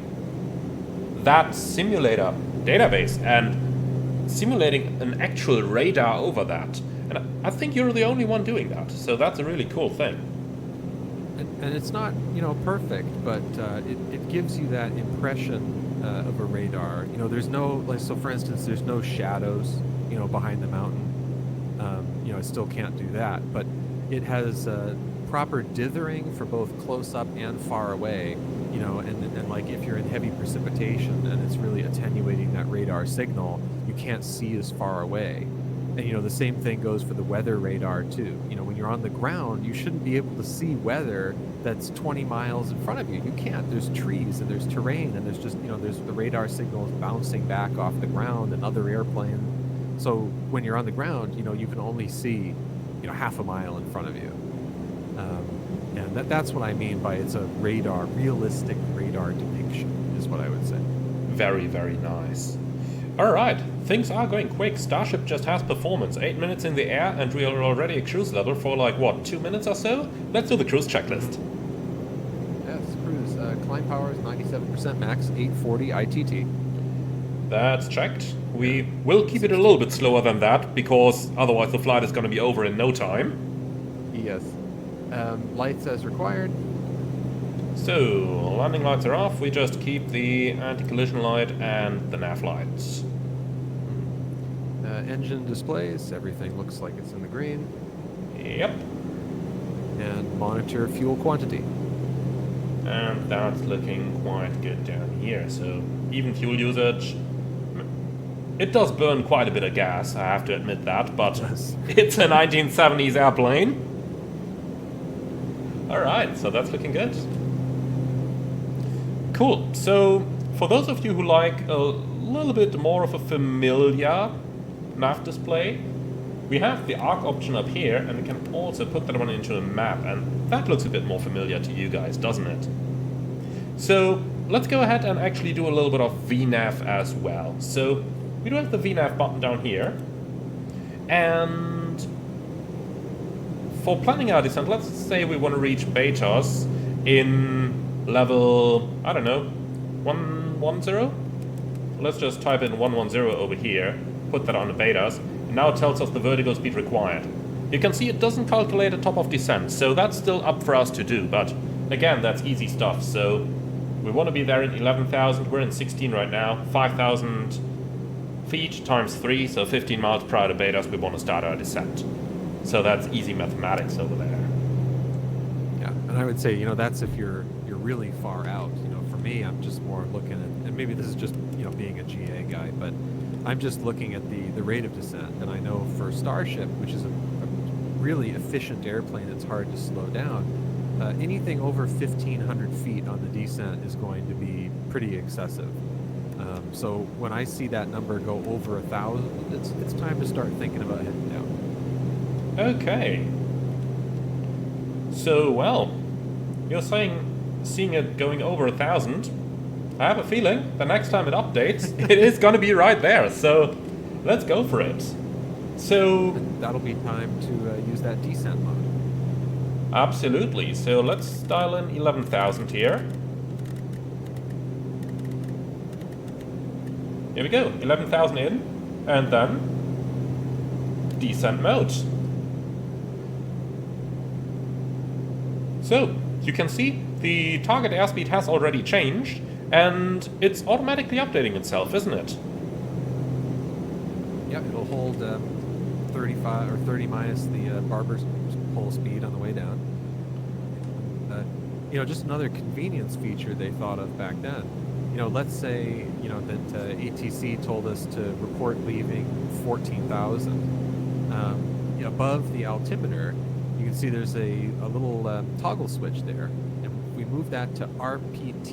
that simulator database and simulating an actual radar over that. And I think you're the only one doing that, so that's a really cool thing. And it's not, perfect, but it gives you that impression of a radar. There's no, so for instance, there's no shadows, behind the mountain. It still can't do that, but it has proper dithering for both close up and far away, and like if you're in heavy precipitation and it's really attenuating that radar signal, you can't see as far away. And, the same thing goes for the weather radar, too. When you're on the ground, you shouldn't be able to see weather that's 20 miles in front of you. You can't. There's trees and there's terrain and there's just, there's the radar signals bouncing back off the ground and other airplanes. So when you're on the ground, you can only see, half a mile in front of you. And that's what I mean by it's a realistic radar depiction, is what I would say. Very, very nice. Alright, things are going quick. Starship just has performance. 8 minutes in the air and we are already at cruise level for like, what, 2 minutes or so? Let's do the cruise checklist. Yes, cruise. Climb power is 97% max, 840 ITT. That's checked. We will keep it a little bit slower than that, because otherwise the flight is going to be over in no time. Yes. Lights as required. So, landing lights are off. We just keep the anti-collision light and the nav lights. Engine displays. Everything looks like it's in the green. Yep. And monitor fuel quantity. And that's looking quite good down here. So, even fuel usage. It does burn quite a bit of gas, I have to admit that, but it's a 1970s airplane. Alright, so that's looking good. Cool, so for those of you who like a little bit more of a familiar nav display, we have the arc option up here, and we can also put that one into a map, and that looks a bit more familiar to you guys, doesn't it? So let's go ahead and actually do a little bit of VNav as well. So we do have the VNav button down here, and for planning our descent, let's say we want to reach betas in level, I don't know, 110? Let's just type in 110 over here, put that on the betas, and now it tells us the vertical speed required. You can see it doesn't calculate a top of descent, so that's still up for us to do, but again, that's easy stuff. So we want to be there in 11,000, we're in 16 right now, 5,000 feet times 3, so 15 miles per hour to betas, we want to start our descent. So that's easy mathematics over there. Yeah, and I would say, that's if you're really far out. For me, I'm just more looking at, and maybe this is just, being a GA guy, but I'm just looking at the rate of descent. And I know for Starship, which is a really efficient airplane that's hard to slow down, anything over 1,500 feet on the descent is going to be pretty excessive. So when I see that number go over 1,000, it's time to start thinking about heading down. Okay. So, well, you're seeing it going over 1,000. I have a feeling the next time it updates, it is going to be right there. So, let's go for it. So that'll be time to use that descent mode. Absolutely. So let's dial in 11,000 here. Here we go, 11,000 in, and then descent mode. So, you can see the target airspeed has already changed, and it's automatically updating itself, isn't it? Yep, it'll hold 35 or 30 minus the barber's pole speed on the way down. Just another convenience feature they thought of back then. Let's say, that ATC told us to report leaving 14,000. Above the altimeter, you can see there's a little toggle switch there. And we move that to RPT,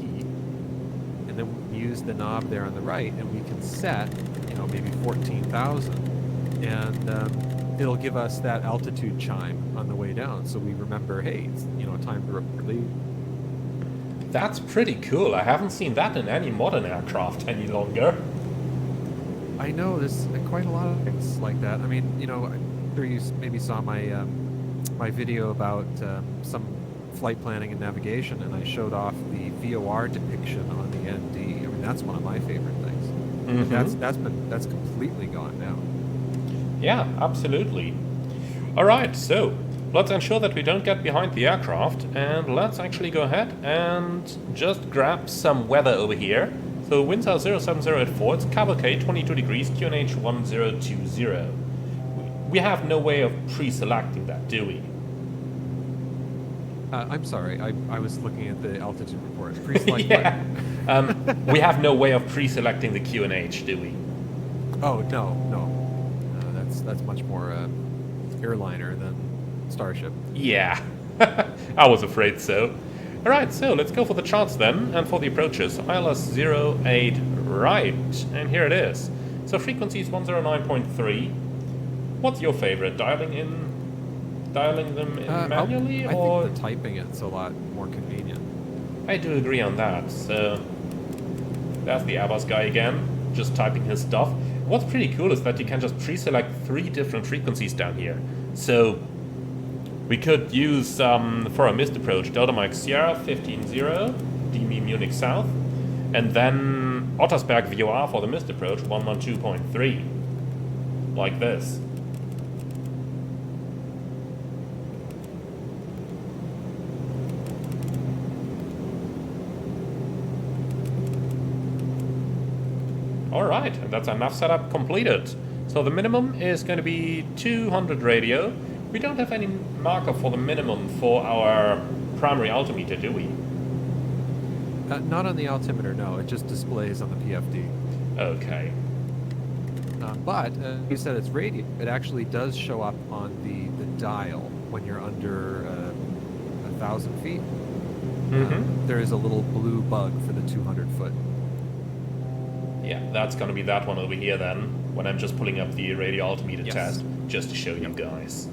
and then we use the knob there on the right, and we can set, maybe 14,000. And it'll give us that altitude chime on the way down. So we remember, hey, it's, time to report leave. That's pretty cool. I haven't seen that in any modern aircraft any longer. I know, there's quite a lot of things like that. I mean, I'm sure you maybe saw my my video about some flight planning and navigation, and I showed off the VOR depiction on the ND. I mean, that's one of my favorite things. Mm-hmm. That's completely gone now. Yeah, absolutely. All right, so let's ensure that we don't get behind the aircraft, and let's actually go ahead and just grab some weather over here. So winds are 07084, it's cavalcade, 22 degrees, QNH 1020. We have no way of pre-selecting that, do we? I'm sorry, I was looking at the altitude report. Pre-select yeah. We have no way of pre-selecting the QNH, do we? Oh, no. that's much more airliner than Starship. Yeah, I was afraid so. Alright, so let's go for the charts then, and for the approaches. ILS 08 right, and here it is. So frequency is 109.3. What's your favorite? Dialing them in manually, I or? think the typing it's a lot more convenient. I do agree on that. So that's the Airbus guy again, just typing his stuff. What's pretty cool is that you can just pre-select 3 different frequencies down here. So we could use, for a missed approach, Delta Mike Sierra 15-0, DME Munich South, and then Ottersberg VOR for the missed approach 112.3, like this. Alright, and that's enough setup completed. So the minimum is going to be 200 radio. We don't have any marker for the minimum for our primary altimeter, do we? Not on the altimeter, no. It just displays on the PFD. Okay. But you said it's radio. It actually does show up on the dial when you're under 1,000 feet. Mm-hmm. There is a little blue bug for the 200 foot. Yeah, that's going to be that one over here then, when I'm just pulling up the radio altimeter Yes. test, just to show you guys.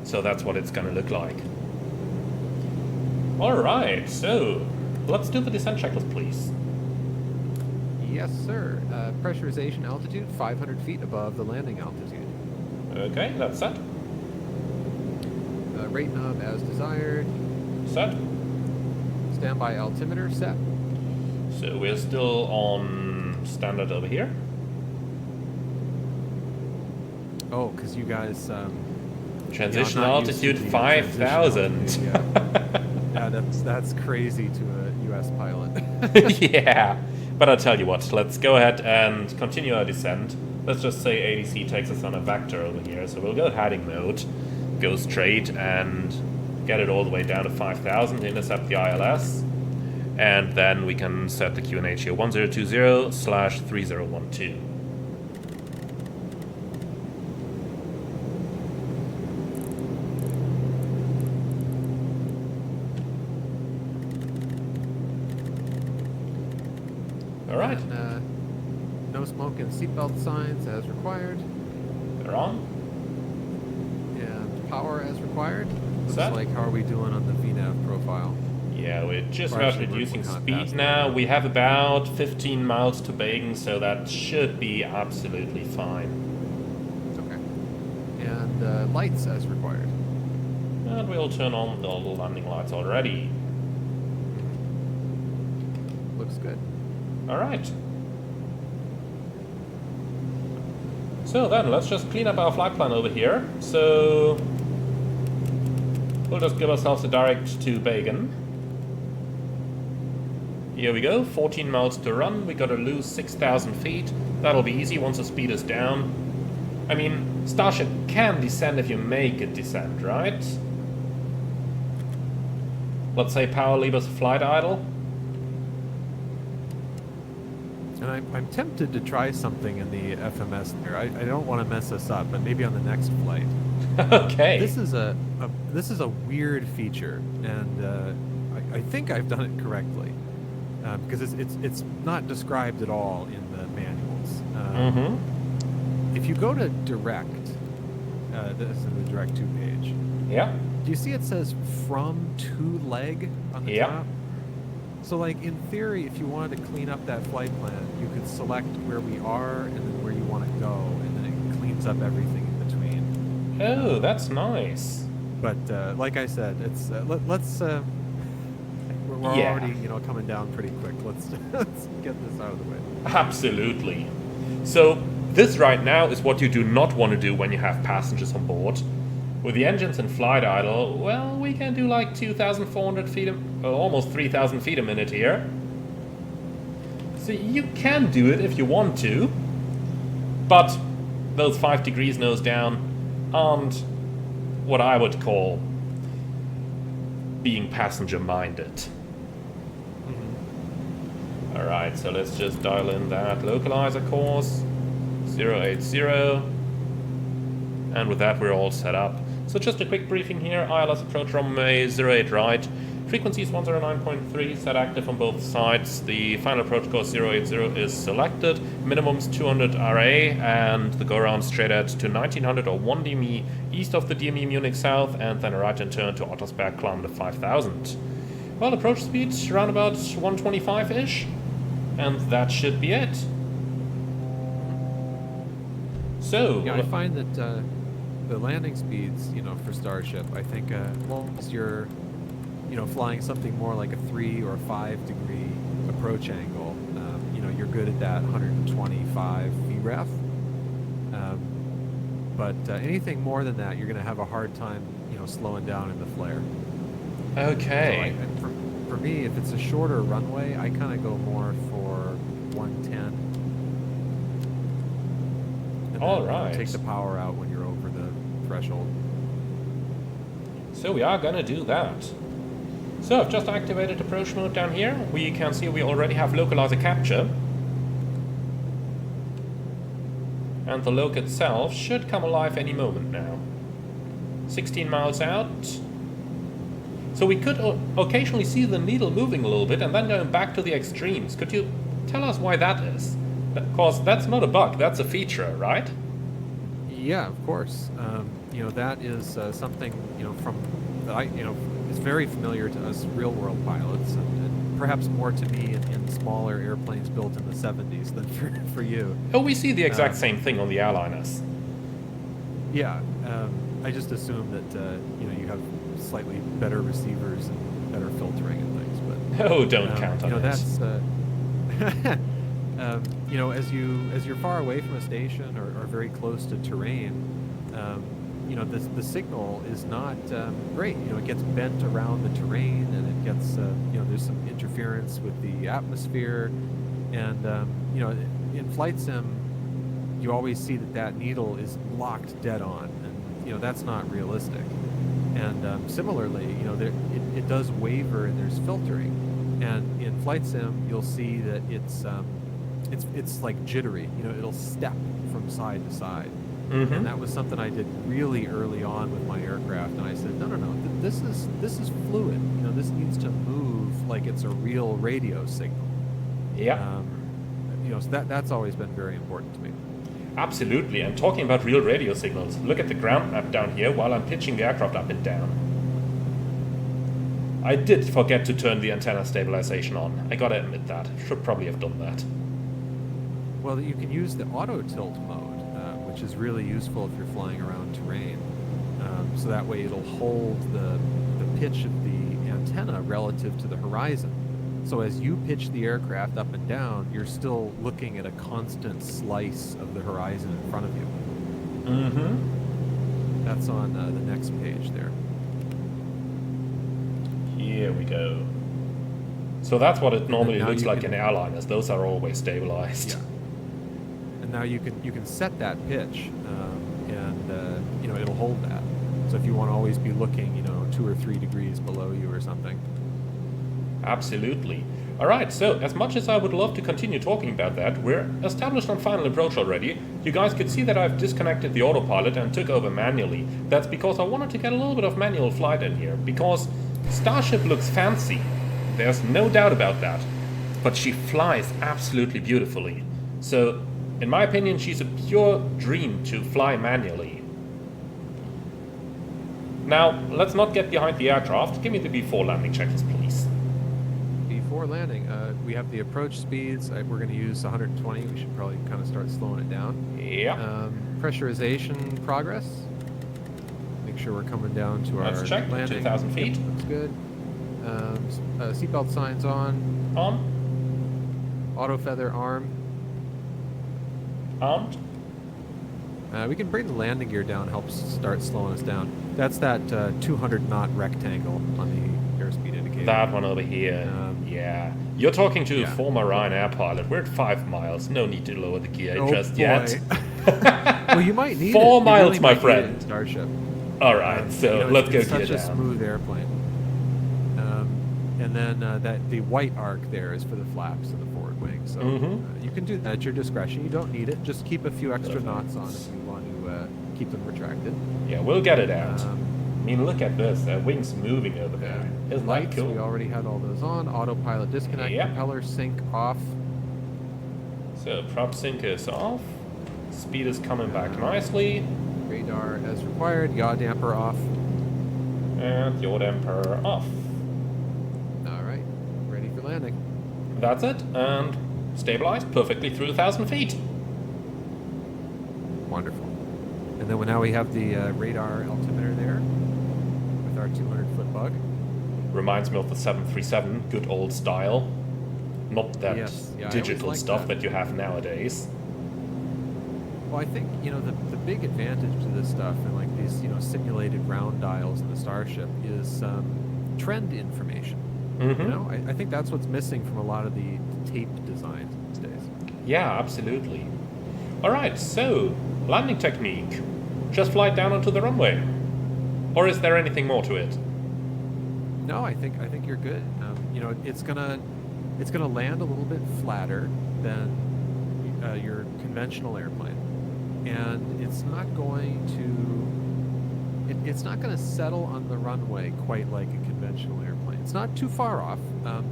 So that's what it's going to look like. Alright, so let's do the descent checklist, please. Yes, sir. Pressurization altitude 500 feet above the landing altitude. Okay, that's set. Rate knob as desired. Set. Standby altimeter set. So we're still on standard over here. Oh, because you guys... Transition not used to altitude the 5,000. transition altitude, yeah. Yeah, that's crazy to a US pilot. Yeah, but I'll tell you what, let's go ahead and continue our descent. Let's just say ADC takes us on a vector over here, so we'll go heading mode, go straight and get it all the way down to 5,000, intercept the ILS, and then we can set the QNH here, 1020/3012. Alright, And, no smoke and seatbelt signs as required. they're on. And power as required. Looks Set. like, how are we doing on the VNAV profile? Yeah, we're just Or about actually, reducing we're not speed past now. that. We have about 15 miles to Boeing, so that should be absolutely fine. Okay. And lights as required. And we'll turn on the landing lights already. Looks good. Alright. So then, let's just clean up our flight plan over here. So we'll just give ourselves a direct to Boeing. Here we go, 14 miles to run. We gotta lose 6,000 feet. That'll be easy once the speed is down. I mean, Starship can descend if you make it descend, right? Let's say power levers flight idle. And I'm tempted to try something in the FMS there. I don't want to mess this up, but maybe on the next flight. Okay. This is a weird feature, and I think I've done it correctly because it's not described at all in the manuals. If you go to direct, this is the direct 2 page. Yeah. Do you see it says from to leg on the Yep. top? So, like, in theory, if you wanted to clean up that flight plan, you could select where we are and then where you want to go, and then it cleans up everything in between. Oh, that's nice. But like I said, it's let's we're Yeah. already coming down pretty quick. Let's get this out of the way. Absolutely. So this right now is what you do not want to do when you have passengers on board. With the engines in flight idle, well, we can do like 2,400 feet, almost 3,000 feet a minute here. So you can do it if you want to, but those 5 degrees nose down aren't what I would call being passenger-minded. Alright, so let's just dial in that localizer course, 080. And with that, we're all set up. So just a quick briefing here. ILS approach runway 08 right. Frequency is 109.3, set active on both sides. The final approach course 080 is selected. Minimum is 200 RA, and the go-around straight at to 1900 or 1 DME east of the DME Munich South, and then a right-hand turn to Ottersberg, kilometer 5000. Well, approach speed around about 125-ish, and that should be it. So... Yeah, I find that the landing speeds, you know, for Starship, I think once you're, you know, flying something more like a 3 or 5 degree approach angle, you know, you're good at that 125 VREF. But anything more than that, you're going to have a hard time, you know, slowing down in the flare. Okay. So for me, if it's a shorter runway, I kind of go more for 110. And All then, right. Take the power out when you're over the threshold. So we are gonna do that. So I've just activated approach mode down here. We can see we already have localizer capture. And the loc itself should come alive any moment now. 16 miles out. So we could occasionally see the needle moving a little bit and then going back to the extremes. Could you tell us why that is? Because that's not a bug, that's a feature, right? Yeah, of course. You know, that is something, you know, from that is very familiar to us real-world pilots, and perhaps more to me in smaller airplanes built in the 70s than for you. Oh, we see the exact same thing on the airliners. Yeah, I just assume that you know, you have slightly better receivers and better filtering and things, but Oh, don't count on you know, it. that's you know, as you're far away from a station or very close to terrain, you know, the signal is not great. You know, it gets bent around the terrain, and it gets you know, there's some interference with the atmosphere, and you know, in flight sim, you always see that needle is locked dead on, and you know, that's not realistic. And similarly, you know, it does waver and there's filtering, and in flight sim, you'll see that it's like jittery. You know, it'll step from side to side. Mm-hmm. And that was something I did really early on with my aircraft, and I said, no, this is fluid. You know, this needs to move like it's a real radio signal. Yeah. You know, so that's always been very important to me. Absolutely, and talking about real radio signals, look at the ground map down here while I'm pitching the aircraft up and down. I did forget to turn the antenna stabilization on. I gotta admit that. Should probably have done that. Well, you can use the auto tilt mode, which is really useful if you're flying around terrain. So that way it'll hold the pitch of the antenna relative to the horizon. So as you pitch the aircraft up and down, you're still looking at a constant slice of the horizon in front of you. Mm-hmm. That's on the next page there. Here we go. So that's what it normally now looks you like can- in airliners. Those are always stabilized. Yeah. And now you can set that pitch, and you know, it'll hold that. So if you want to always be looking, you know, 2 or 3 degrees below you or something. Absolutely. Alright, so as much as I would love to continue talking about that, we're established on final approach already. You guys could see that I've disconnected the autopilot and took over manually. That's because I wanted to get a little bit of manual flight in here, because Starship looks fancy. There's no doubt about that. But she flies absolutely beautifully. So, in my opinion, she's a pure dream to fly manually. Now, let's not get behind the aircraft. Give me the before landing checkers, please. Before landing, we have the approach speeds. We're going to use 120. We should probably kind of start slowing it down. Yeah. Pressurization progress. Make sure we're coming down to our Let's check. landing. 2,000 feet. Yep, looks good. Seatbelt signs on. On. Auto feather arm. Armed. We can bring the landing gear down. Helps start slowing us down. That's that 200 knot rectangle on the airspeed indicator. That one over here. Yeah. You're talking to a former Ryanair pilot. We're at 5 miles. No need to lower the gear just yet. Well, you might need 4 it. miles, You really my might need it friend. in Starship. Alright, so you know, let's go it's gear such a down. smooth airplane. And then that the white arc there is for the flaps of the forward wing. So you can do that at your discretion. You don't need it. Just keep a few extra knots on if you want to keep them retracted. Yeah, we'll get it out. Um, I mean, look at this. That wing's moving over there. Isn't that Lights, we cool? already had all those on. Autopilot disconnect, Yep. propeller sync off. So prop sync is off. Speed is coming back nicely. Radar as required. Yaw damper off. And yaw damper off. All right, ready for landing. That's it. And stabilized perfectly through 1,000 feet. Wonderful. And then now we have the radar altimeter there with our 200-foot bug. Reminds me of the 737, good old style. Not that Yes, yeah, I always digital liked stuff that. that you have nowadays. Well, I think, you know, the big advantage to this stuff and like these, you know, simulated round dials in the Starship is trend information. Mhm. You know, I think that's what's missing from a lot of the tape designs these days. Yeah, absolutely. Alright, so, landing technique. Just fly down onto the runway. Or is there anything more to it? No, I think you're good. You know, it's gonna land a little bit flatter than your conventional airplane, and it's not going to settle on the runway quite like a conventional airplane. It's not too far off,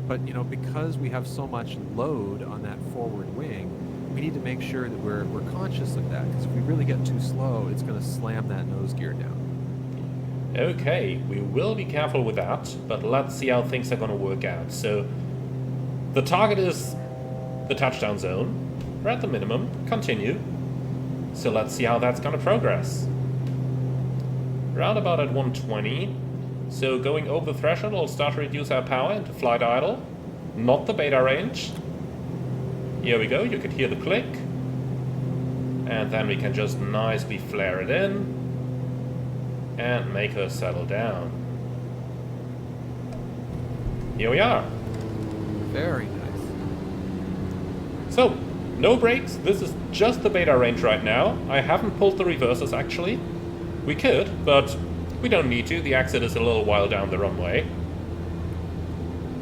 but you know, because we have so much load on that forward wing, we need to make sure that we're conscious of that, because if we really get too slow, it's going to slam that nose gear down. Okay, we will be careful with that, but let's see how things are going to work out. So, the target is the touchdown zone. We're at the minimum. Continue. So let's see how that's going to progress. Round about at 120. So going over the threshold, we'll start to reduce our power into flight idle. Not the beta range. Here we go, you can hear the click. And then we can just nicely flare it in. And make her settle down. Here we are. Very nice. So, no brakes. This is just the beta range right now. I haven't pulled the reversers actually. We could, but we don't need to. The exit is a little while down the runway.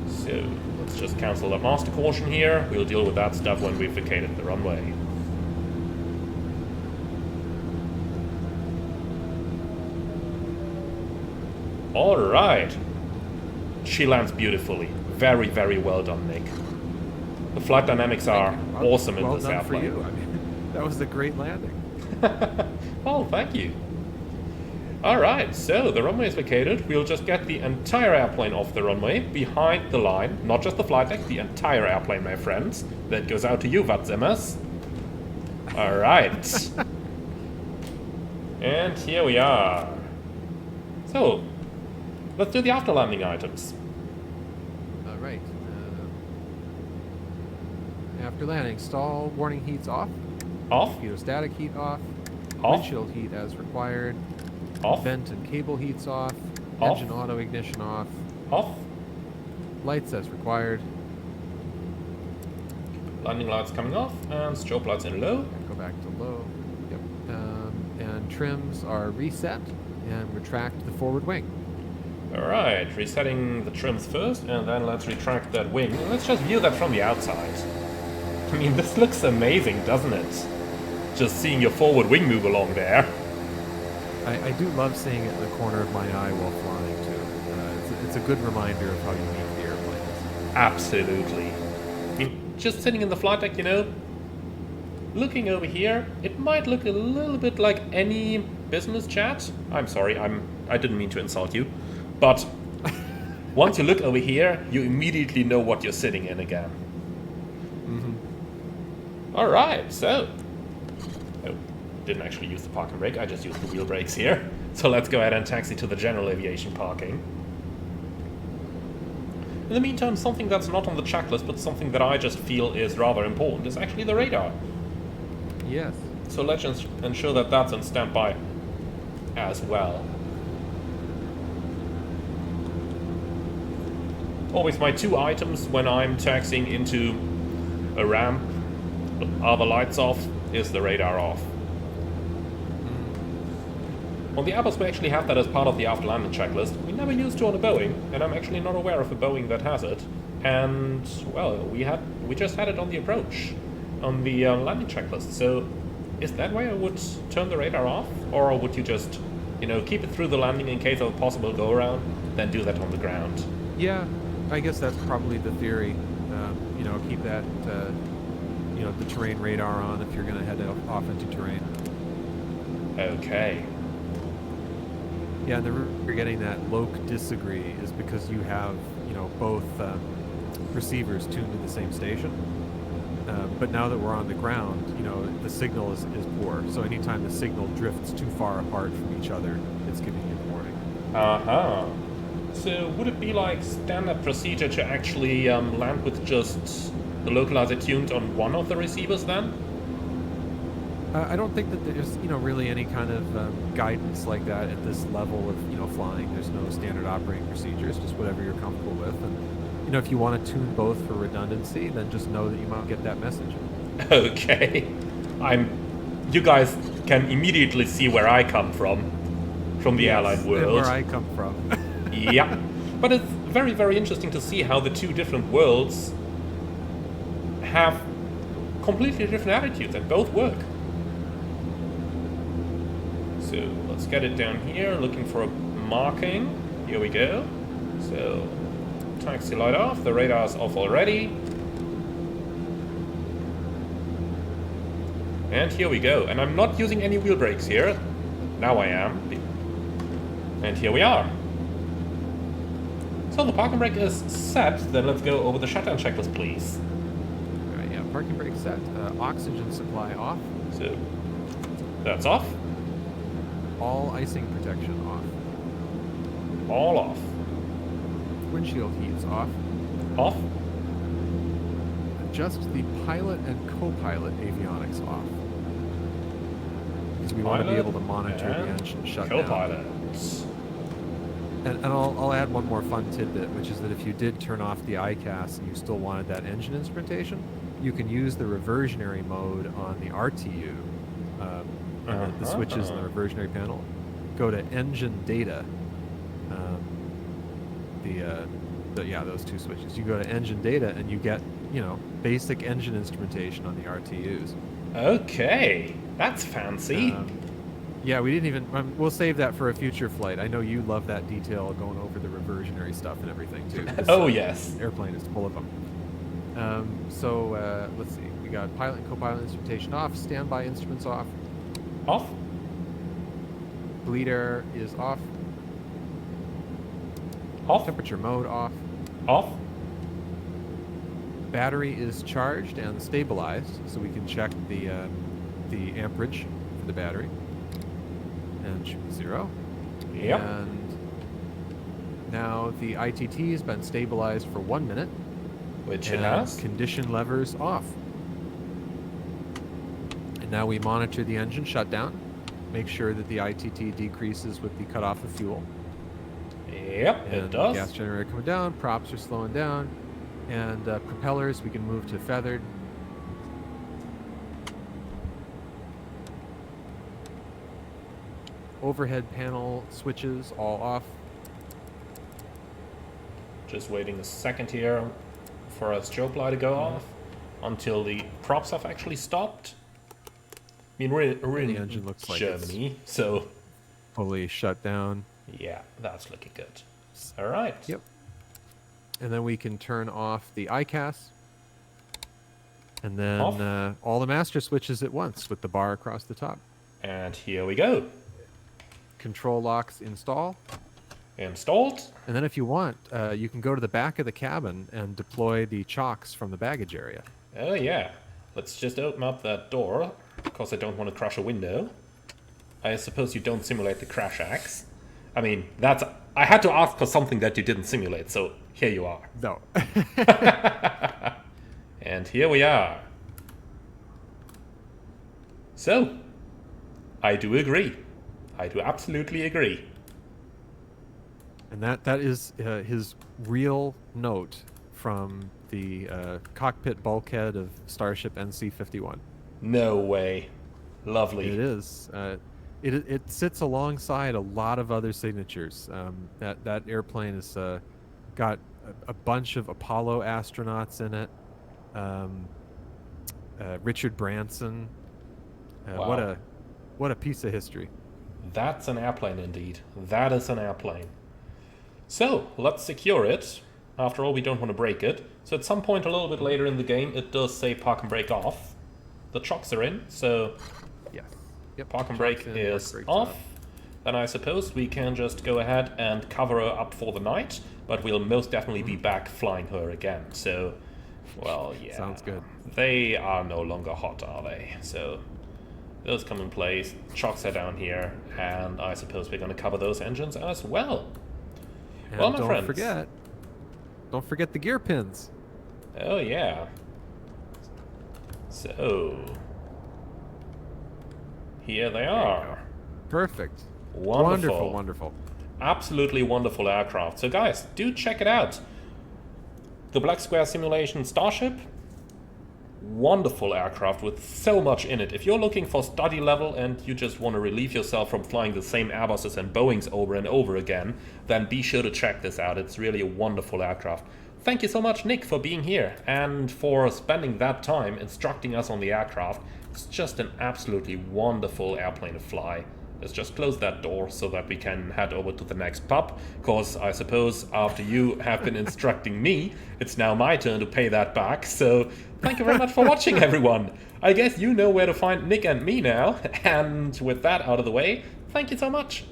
So, let's just cancel that master caution here. We'll deal with that stuff when we've vacated the runway. Alright. She lands beautifully. Very, very well done, Nick. The flight dynamics are awesome in well this done for airplane. you. I mean, that was a great landing. Oh, thank you. Alright, so the runway is vacated. We'll just get the entire airplane off the runway, behind the line. Not just the flight deck, the entire airplane, my friends. That goes out to you, Watzimmers. Alright. And here we are. So, let's do the after landing items. All right. After landing, stall warning heats off. Off. Heatostatic heat off. Off. Windshield heat as required. Off. Vent and cable heats off. Off. Engine auto ignition off. Off. Lights as required. Landing lights coming off, and strobe lights in low. Go back to low. Yep. And trims are reset and retract the forward wing. Alright, resetting the trims first, and then let's retract that wing. Let's just view that from the outside. I mean, this looks amazing, doesn't it? Just seeing your forward wing move along there. I do love seeing it in the corner of my eye while flying, too. It's a good reminder of how unique the airplane is. Absolutely. I mean, just sitting in the flight deck, you know, looking over here, it might look a little bit like any business jet. I'm sorry, I didn't mean to insult you. But once you look over here, you immediately know what you're sitting in again. Mm-hmm. Alright, so... Oh, didn't actually use the parking brake, I just used the wheel brakes here. So let's go ahead and taxi to the general aviation parking. In the meantime, something that's not on the checklist, but something that I just feel is rather important, is actually the radar. Yes. So let's ensure that that's on standby as well. Always my two items when I'm taxiing into a ramp, are the lights off, is the radar off. On the Airbus we actually have that as part of the after landing checklist. We never used to on a Boeing, and I'm actually not aware of a Boeing that has it. And, well, we just had it on the approach, on the landing checklist. So is that why I would turn the radar off? Or would you just, you know, keep it through the landing in case of a possible go-around, then do that on the ground? Yeah, I guess that's probably the theory. You know, keep that, you know, the terrain radar on if you're going to head off into terrain. Okay. Yeah, and the reason you're getting that Yoke disagree is because you have, you know, both receivers tuned to the same station. But now that we're on the ground, you know, the signal is poor. So anytime the signal drifts too far apart from each other, it's giving you a warning. Uh-huh. So would it be like standard procedure to actually land with just the localizer tuned on one of the receivers then? I don't think that there's, you know, really any kind of guidance like that at this level of, you know, flying. There's no standard operating procedures, just whatever you're comfortable with. And, you know, if you want to tune both for redundancy, then just know that you might get that message. Okay. You guys can immediately see where I come from the airline world. And where I come from. Yeah. But it's very, very interesting to see how the two different worlds have completely different attitudes and both work. So let's get it down here, looking for a marking. Here we go. So taxi light off, the radar's off already. And here we go. And I'm not using any wheel brakes here. Now I am. And here we are. So the parking brake is set. Then let's go over the shutdown checklist, please. All right, yeah, parking brake set. Oxygen supply off. So that's off. All icing protection off. All off. Windshield heats off. Off. Just the pilot and co-pilot avionics off. Because we want to be able to monitor the engine shutdown. Co-pilot. And I'll add one more fun tidbit, which is that if you did turn off the ICAS and you still wanted that engine instrumentation, you can use the reversionary mode on the RTU, the switches in the reversionary panel. Go to engine data, those two switches. You go to engine data and you get, you know, basic engine instrumentation on the RTUs. Okay, that's fancy. Yeah, we didn't even... we'll save that for a future flight. I know you love that detail, going over the reversionary stuff and everything, too. Oh, yes. Airplane is full of them. Let's see. We got pilot and co-pilot instrumentation off. Standby instruments off. Off. Bleed air is off. Off. Temperature mode off. Off. Battery is charged and stabilized, so we can check the amperage for the battery. And should be 0. Yep. And now the ITT has been stabilized for 1 minute. Which it has. Condition levers off. And now we monitor the engine shutdown. Make sure that the ITT decreases with the cutoff of fuel. Yep, And it does. gas generator coming down. Props are slowing down. And propellers, we can move to feathered. Overhead panel switches all off. Just waiting a second here for our strobe light to go off until the props have actually stopped. I mean, we're in The engine looks like Germany, so Fully shut down. yeah, that's looking good. All right. Yep. And then we can turn off the ICAS. And then Off. all the master switches at once with the bar across the top. And here we go. Control locks install. Installed. And then if you want, you can go to the back of the cabin and deploy the chocks from the baggage area. Oh yeah. Let's just open up that door, because I don't want to crush a window. I suppose you don't simulate the crash axe. I mean, I had to ask for something that you didn't simulate, so here you are. No. And here we are. So, I do agree. I do absolutely agree. And that is his real note from the cockpit bulkhead of Starship NC-51. No way. Lovely. It is. It sits alongside a lot of other signatures. That airplane has got a bunch of Apollo astronauts in it. Richard Branson, Wow. What a piece of history. That's an airplane indeed. That is an airplane. So, let's secure it. After all, we don't want to break it. So at some point a little bit later in the game, it does say park and brake off. The chocks are in, so Yes. Yep. park and Chocks brake in, is brake brakes off. Then I suppose we can just go ahead and cover her up for the night, but we'll most definitely be back flying her again. So, well, yeah. Sounds good. They are no longer hot, are they? So, those come in place, chocks are down here, and I suppose we're going to cover those engines as well. And Well, my don't friends. forget the gear pins. Oh, yeah. So, here they are. Perfect. Wonderful. Wonderful, wonderful. Absolutely wonderful aircraft. So guys, do check it out. The Black Square Simulation Starship. Wonderful aircraft with so much in it. If you're looking for study level and you just want to relieve yourself from flying the same Airbuses and Boeings over and over again, then be sure to check this out. It's really a wonderful aircraft. Thank you so much, Nick, for being here and for spending that time instructing us on the aircraft. It's just an absolutely wonderful airplane to fly. Let's just close that door so that we can head over to the next pub, because I suppose after you have been instructing me, it's now my turn to pay that back. So thank you very much for watching, everyone. I guess you know where to find Nick and me now, and with that out of the way, thank you so much.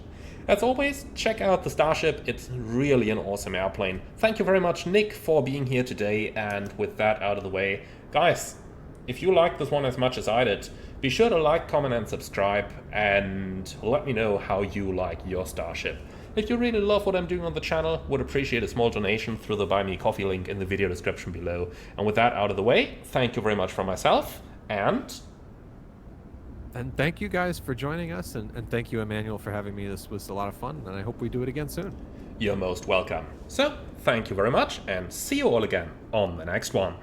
As always, check out the Starship. It's really an awesome airplane. Thank you very much, Nick, for being here today, and with that out of the way, guys, if you liked this one as much as I did, be sure to like, comment, and subscribe, and let me know how you like your Starship. If you really love what I'm doing on the channel, would appreciate a small donation through the Buy Me Coffee link in the video description below. And with that out of the way, thank you very much from myself, and thank you guys for joining us, and thank you, Emmanuel, for having me. This was a lot of fun, and I hope we do it again soon. you're most welcome. So, thank you very much, and see you all again on the next one.